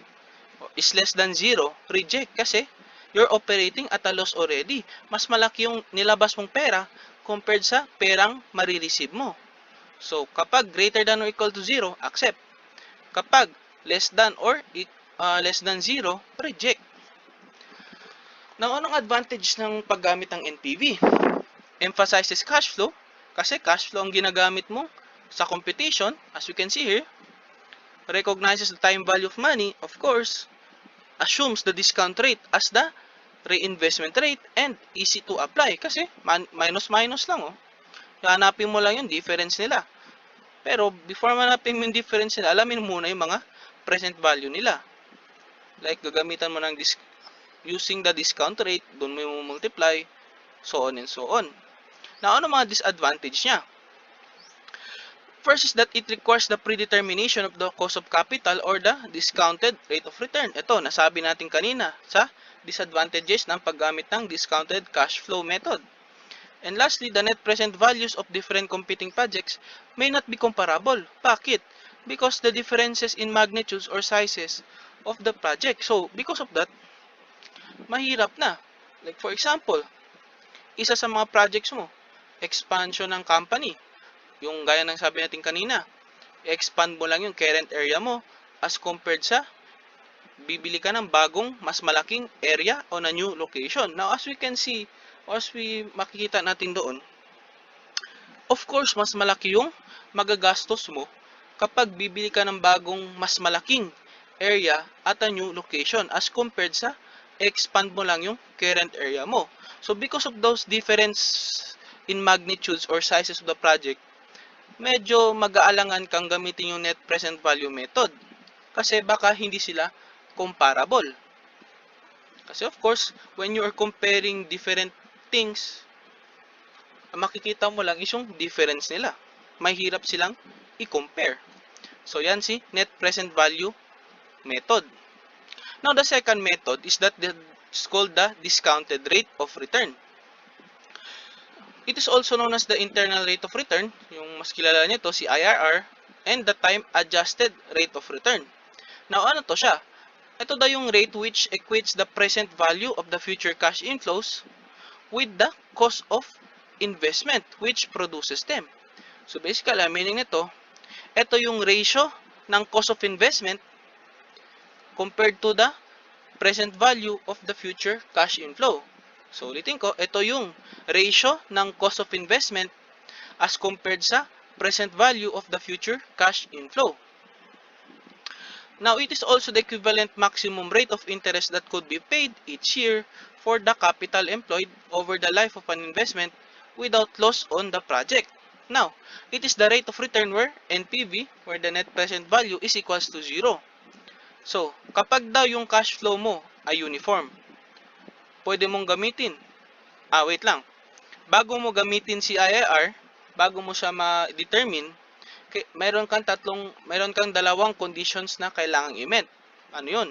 0, reject kasi you're operating at a loss already. Mas malaki yung nilabas mong pera compared sa perang marireceive mo. So, kapag greater than or equal to 0, accept. Kapag less than 0, reject. Now, anong advantage ng paggamit ng NPV? Emphasizes cash flow kasi cash flow ang ginagamit mo sa computation, as you can see here. Recognizes the time value of money, of course. Assumes the discount rate as the reinvestment rate and easy to apply kasi minus lang. Hanapin mo lang yung difference nila. Pero before manapin mo yung difference nila, alamin muna yung mga present value nila. Like gagamitan mo ng using the discount rate, doon mo yung multiply, so on and so on. Now, ano mga disadvantage niya? First is that it requires the predetermination of the cost of capital or the discounted rate of return. Ito, nasabi natin kanina sa disadvantages ng paggamit ng discounted cash flow method. And lastly, the net present values of different competing projects may not be comparable. Bakit? Because the differences in magnitudes or sizes of the project. So, because of that, mahirap na. Like for example, isa sa mga projects mo, expansion ng company. Yung gaya ng sabi natin kanina, expand mo lang yung current area mo as compared sa bibili ka ng bagong mas malaking area on a new location. Now, as we can see, as we makikita natin doon, of course, mas malaki yung magagastos mo kapag bibili ka ng bagong mas malaking area at a new location as compared sa expand mo lang yung current area mo. So, because of those difference in magnitudes or sizes of the project, medyo mag-aalangan kang gamitin yung net present value method kasi baka hindi sila comparable. Kasi of course, when you are comparing different things, makikita mo lang is yung difference nila. Mahirap silang i-compare. So, yan si net present value method. Now, the second method is that it's called the discounted rate of return. It is also known as the internal rate of return, yung mas kilala nito si IRR, and the time-adjusted rate of return. Now, ano to siya? Ito daw yung rate which equates the present value of the future cash inflows with the cost of investment which produces them. So, basically, meaning nito, ito yung ratio ng cost of investment compared to the present value of the future cash inflow. So, ulitin ko, ito yung ratio ng cost of investment as compared sa present value of the future cash inflow. Now, it is also the equivalent maximum rate of interest that could be paid each year for the capital employed over the life of an investment without loss on the project. Now, it is the rate of return where NPV, where the net present value is equals to 0. So, kapag daw yung cash flow mo ay uniform, pwede mong gamitin. Wait lang. Bago mo gamitin si IRR, bago mo siya ma-determine, meron kang dalawang conditions na kailangang i-met. Ano 'yun?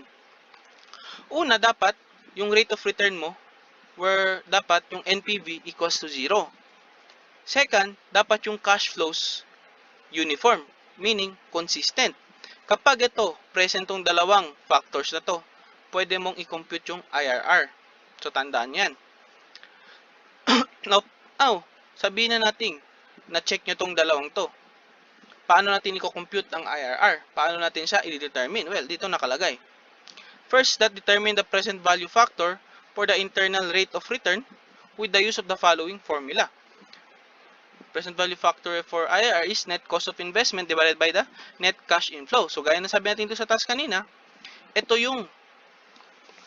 Una, dapat yung rate of return mo where dapat yung NPV equals to 0. Second, dapat yung cash flows uniform, meaning consistent. Kapag ito, present tong dalawang factors na to, pwede mong i-compute yung IRR. So, tandaan yan. Now, sabihin na natin, na-check nyo tong dalawang to. Paano natin i-compute ang IRR? Paano natin siya i-determine? Well, dito nakalagay. First, that determine the present value factor for the internal rate of return with the use of the following formula. Present value factor for IRR is net cost of investment divided by the net cash inflow. So, gaya na sabi natin ito sa task kanina, ito yung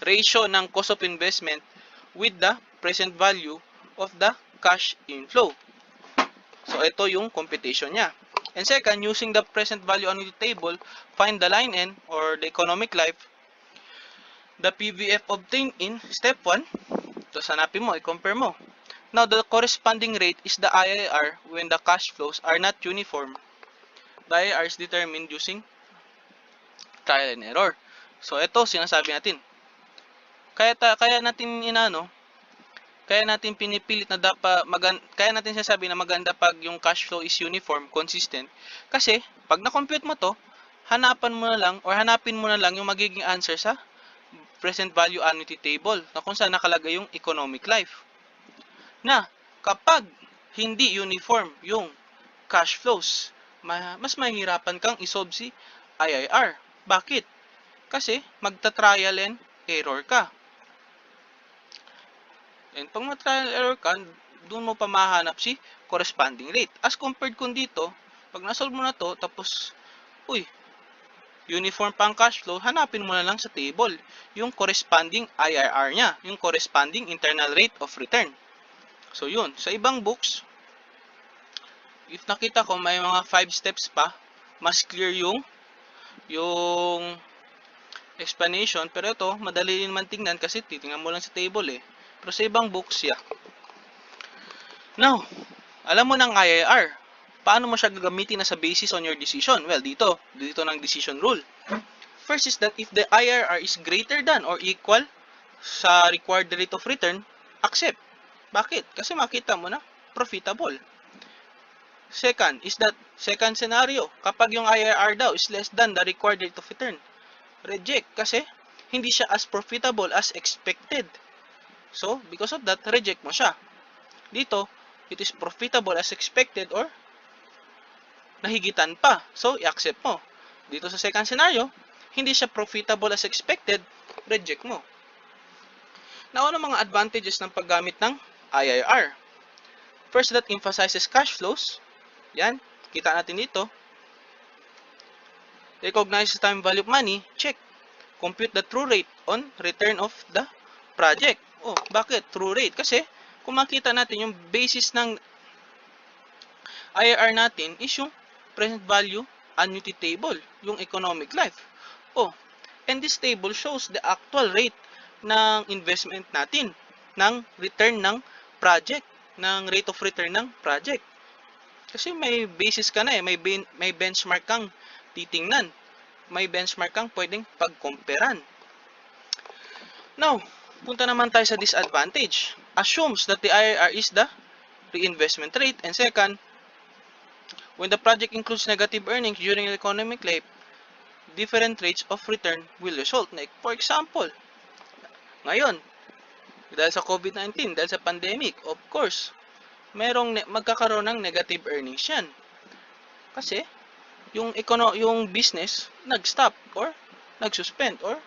ratio ng cost of investment with the present value of the cash inflow. So, ito yung computation niya. And second, using the present value annuity table, find the line N or the economic life the PVF obtained in step 1. So, hanapin mo, i-compare mo. Now, the corresponding rate is the IIR when the cash flows are not uniform. The IIR is determined using trial and error. So, ito, sinasabi natin. Kaya natin pinipilit na kaya natin sinasabi na maganda pag yung cash flow is uniform, consistent. Kasi, pag na-compute mo to, hanapin mo na lang yung magiging answer sa present value annuity table na kung saan nakalagay yung economic life. Na, kapag hindi uniform yung cash flows, mas mahihirapan kang isolve si IIR. Bakit? Kasi, magta-trial and error ka. And pag ma-trial and error ka, doon mo pa mahanap si corresponding rate. As compared kung dito, pag nasolve mo na to, tapos, uniform pa ang cash flow, hanapin mo na lang sa table yung corresponding IRR niya, yung corresponding internal rate of return. So, yun. Sa ibang books, if nakita ko may mga 5 steps pa, mas clear yung explanation. Pero ito, madali din man tingnan kasi titingnan mo lang sa table eh. Pero sa ibang books, Now, alam mo ng IIR. Paano mo siya gagamitin as a basis on your decision? Well, dito ng decision rule. First is that if the IRR is greater than or equal sa required rate of return, accept. Bakit? Kasi makita mo na profitable. Second is that, second scenario, kapag yung IRR daw is less than the required rate of return, reject kasi hindi siya as profitable as expected. So, because of that, reject mo siya. Dito, it is profitable as expected or nahigitan pa. So, i-accept mo. Dito sa second scenario, hindi siya profitable as expected, reject mo. Now, ano mga advantages ng paggamit ng IIR? First, that emphasizes cash flows. Yan, kita natin dito. Recognize time value of money, check. Compute the true rate on return of the project. Bakit true rate? Kasi, kung makita natin yung basis ng IRR natin is yung present value annuity table, yung economic life. And this table shows the actual rate ng investment natin, ng return ng project, ng rate of return ng project. Kasi may basis ka na may benchmark kang titingnan. May benchmark kang pwedeng pagkomperan. Now, punta naman tayo sa disadvantage. Assumes that the IRR is the reinvestment rate. And second, when the project includes negative earnings during the economic life, different rates of return will result. Like, for example, ngayon, dahil sa COVID-19, dahil sa pandemic, of course, magkakaroon ng negative earnings yan. Kasi, yung business, nag-stop or nag-suspend or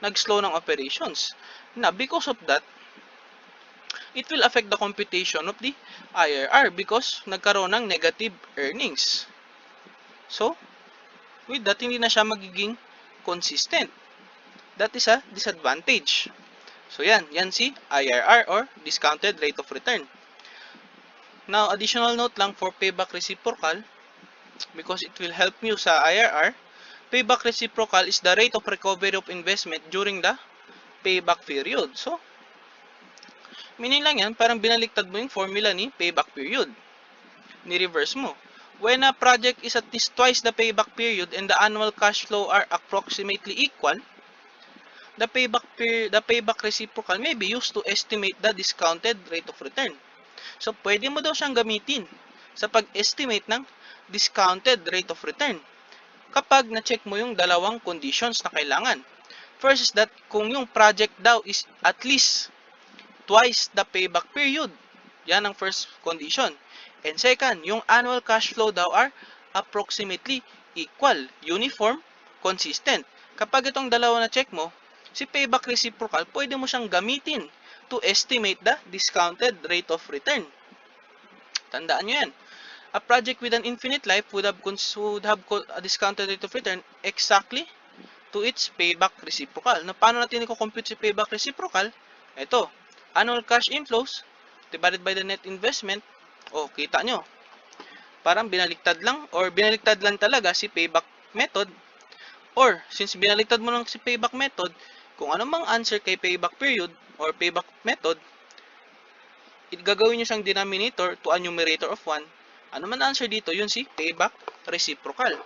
nag-slow ng operations. Now, because of that, it will affect the computation of the IRR because nagkaroon ng negative earnings. So, with that, hindi na siya magiging consistent. That is a disadvantage. So, yan si IRR or discounted rate of return. Now, additional note lang for payback reciprocal, because it will help you sa IRR, payback reciprocal is the rate of recovery of investment during the payback period. So, meaning lang yan, parang binaliktad mo yung formula ni payback period. Ni-reverse mo. When a project is at least twice the payback period and the annual cash flow are approximately equal, the payback reciprocal may be used to estimate the discounted rate of return. So, pwede mo daw siyang gamitin sa pag-estimate ng discounted rate of return kapag na-check mo yung dalawang conditions na kailangan. First is that kung yung project daw is at least twice the payback period. Yan ang first condition. And second, yung annual cash flow daw are approximately equal, uniform, consistent. Kapag itong dalawa na check mo, si payback reciprocal, pwede mo siyang gamitin to estimate the discounted rate of return. Tandaan nyo yan. A project with an infinite life would have a discounted rate of return exactly to its payback reciprocal. Na paano natin i-compute si payback reciprocal? Ito, annual cash inflows divided by the net investment. Kita nyo. Parang binaliktad lang talaga si payback method. Or, since binaliktad mo lang si payback method, Kung ano mang answer kay payback period or payback method, gagawin nyo siyang denominator to a numerator of 1. Ano man answer dito, yun si payback reciprocal.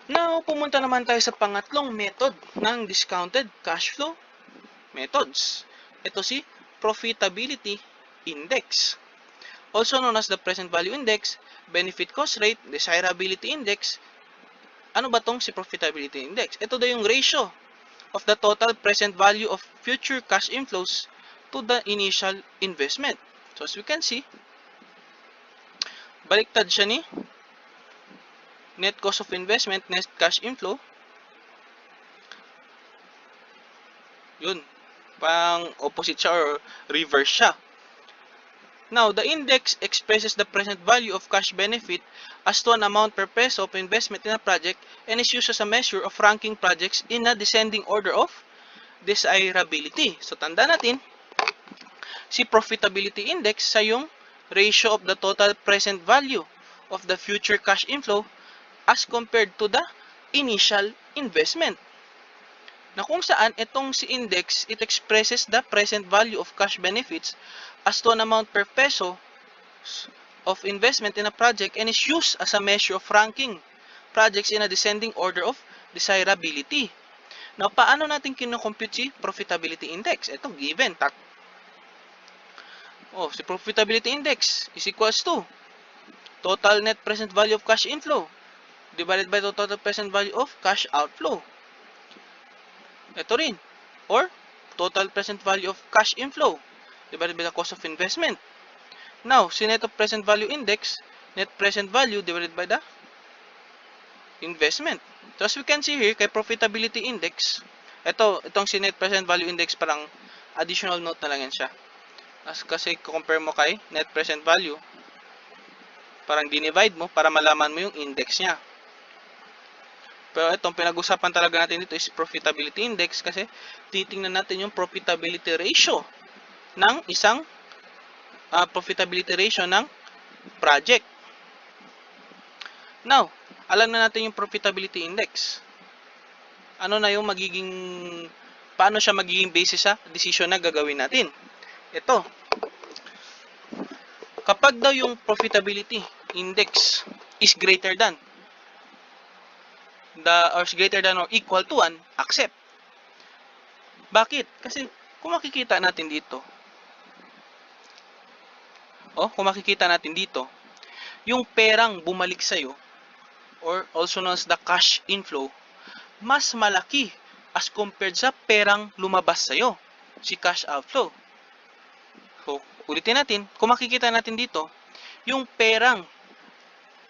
Now, pumunta naman tayo sa pangatlong method ng discounted cash flow methods. Ito si profitability index. Also known as the present value index, benefit cost rate, desirability index. Ano ba tong si profitability index? Ito daw yung ratio of the total present value of future cash inflows to the initial investment. So as we can see, baliktad siya ni net cost of investment, net cash inflow. Yun, pang opposite siya or reverse siya. Now, the index expresses the present value of cash benefit as to an amount per peso of investment in a project and is used as a measure of ranking projects in a descending order of desirability. So, tanda natin, si profitability index sa yung ratio of the total present value of the future cash inflow as compared to the initial investment. Na kung saan itong si index, it expresses the present value of cash benefits as to an amount per peso of investment in a project and is used as a measure of ranking projects in a descending order of desirability. Now, paano natin kinocompute si profitability index? Ito, given. Si profitability index is equals to total net present value of cash inflow divided by the total present value of cash outflow. Ito rin. Or, total present value of cash inflow divided by the cost of investment. Now, si net of present value index, net present value divided by the investment. So, as we can see here, kay profitability index, itong si net present value index, parang additional note na lang yan siya. Kasi, compare mo kay net present value, parang dinivide mo para malaman mo yung index niya. Pero itong pinag-usapan talaga natin dito is profitability index kasi titingnan natin yung profitability ratio ng isang profitability ratio ng project. Now, alam na natin yung profitability index. Ano na yung paano siya magiging basis sa decision na gagawin natin? Ito. Kapag daw yung profitability index is greater than or equal to 1, accept. Bakit? Kasi kung makikita natin dito, yung perang bumalik sa'yo, or also known as the cash inflow, mas malaki as compared sa perang lumabas sa'yo, si cash outflow. So, ulitin natin, kung makikita natin dito, yung perang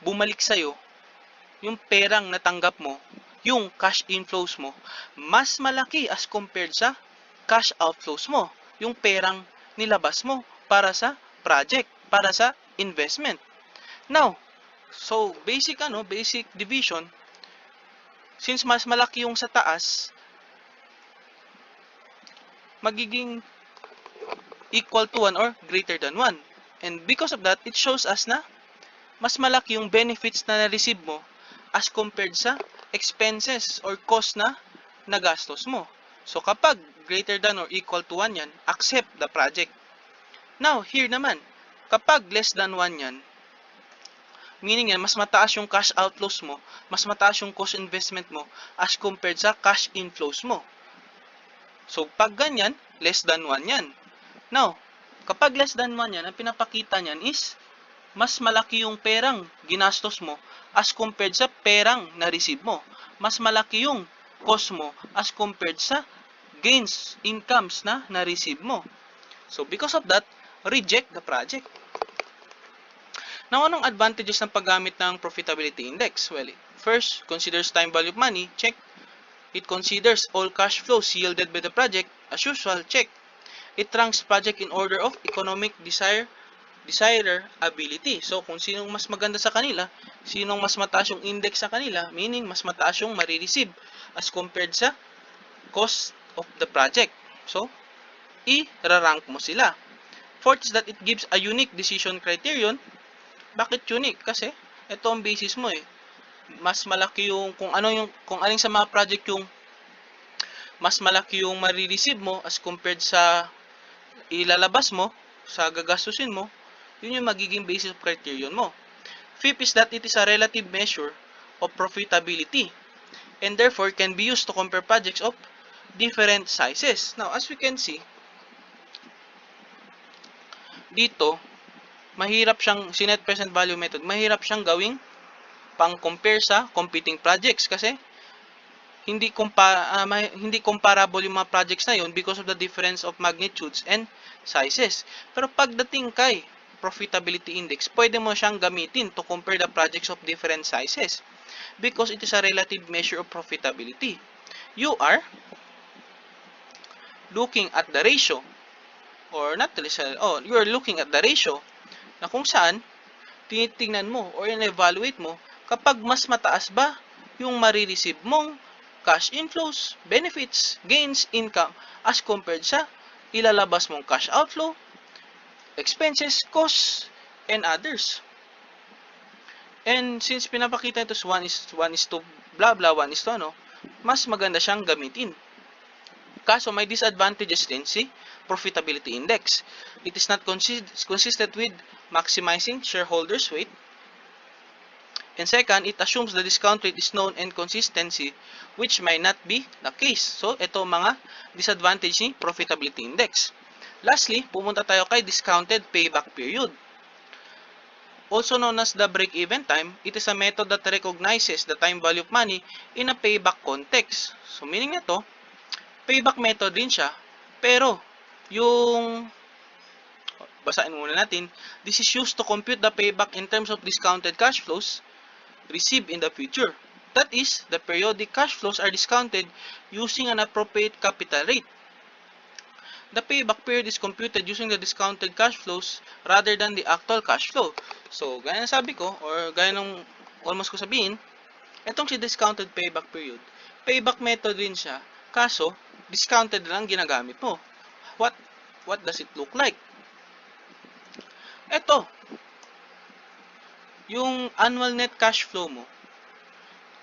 bumalik sa'yo, yung perang natanggap mo, yung cash inflows mo, mas malaki as compared sa cash outflows mo, yung perang nilabas mo para sa project, para sa investment. Now, so basic division, since mas malaki yung sa taas, magiging equal to 1 or greater than 1. And because of that, it shows us na mas malaki yung benefits na na-receive mo as compared sa expenses or cost na nagastos mo. So, kapag greater than or equal to 1 yan, accept the project. Now, here naman, kapag less than 1 yan, meaning yan, mas mataas yung cash outflows mo, mas mataas yung cost investment mo as compared sa cash inflows mo. So, pag ganyan, less than 1 yan. Now, kapag less than 1 yan, ang pinapakita niyan is mas malaki yung perang ginastos mo as compared sa perang na-receive mo. Mas malaki yung cost mo as compared sa gains, incomes na na-receive mo. So, because of that, reject the project. Now, anong advantages ng paggamit ng profitability index? Well, first, considers time value of money. Check. It considers all cash flows yielded by the project. As usual, check. It ranks project in order of economic desirability. So, kung sinong mas maganda sa kanila, sinong mas mataas yung index sa kanila, meaning mas mataas yung marireceive as compared sa cost of the project. So, i-rank mo sila. Fourth is that it gives a unique decision criterion. Bakit unique? Kasi ito ang basis mo eh. Mas malaki yung kung alin sa mga project yung mas malaki yung marireceive mo as compared sa ilalabas mo, sa gagastusin mo, yun yung magiging basis of criterion mo. Fifth is that it is a relative measure of profitability and therefore can be used to compare projects of different sizes. Now, as we can see, dito, mahirap siyang, si net present value method, mahirap siyang gawing pang-compare sa competing projects kasi hindi comparable yung mga projects na yun because of the difference of magnitudes and sizes. Pero pagdating kay profitability index, pwede mo siyang gamitin to compare the projects of different sizes because it is a relative measure of profitability. You are looking at the ratio you are looking at the ratio na kung saan tinitingnan mo or in-evaluate mo kapag mas mataas ba yung marireceive mong cash inflows, benefits, gains, income as compared sa ilalabas mong cash outflow, expenses, costs, and others. And since pinapakita ito 1:2 blah blah 1:2 mas maganda siyang gamitin. Kaso may disadvantages din si profitability index. It is not consistent with maximizing shareholders' weight. And second, it assumes the discount rate is known and consistency, which might not be the case. So, ito mga disadvantage ni profitability index. Lastly, pumunta tayo kay discounted payback period. Also known as the break-even time, it is a method that recognizes the time value of money in a payback context. So, meaning nito, payback method din siya, pero yung basahin muna natin, this is used to compute the payback in terms of discounted cash flows received in the future. That is, the periodic cash flows are discounted using an appropriate capital rate. The payback period is computed using the discounted cash flows rather than the actual cash flow. So, gaya ng sabi ko, or gaya ng almost ko sabihin, itong si discounted payback period, payback method din siya, kaso, discounted lang ginagamit mo. What does it look like? Ito, yung annual net cash flow mo,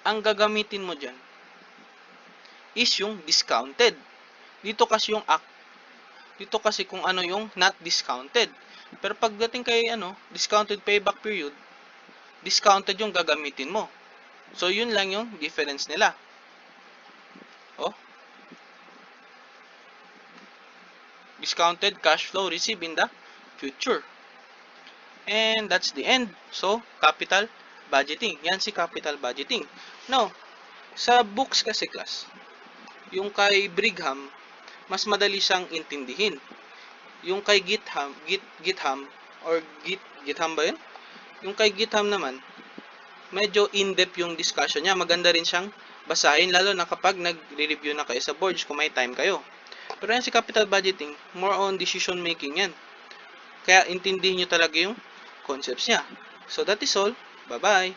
ang gagamitin mo dyan is yung discounted. Dito kasi kung ano yung not discounted. Pero pagdating kay discounted payback period, discounted yung gagamitin mo. So yun lang yung difference nila. Discounted cash flow received in the future. And that's the end. So, capital budgeting. Yan si capital budgeting. Now, sa books kasi class, yung kay Brigham, mas madali siyang intindihin. Yung kay Githam ba yun? Yung kay Githam naman, medyo in-depth yung discussion niya. Maganda rin siyang basahin, lalo na kapag nagre-review na kayo sa boards kung may time kayo. Pero yan si capital budgeting, more on decision making yan. Kaya intindihin nyo talaga yung concepts niya. So that is all. Bye-bye.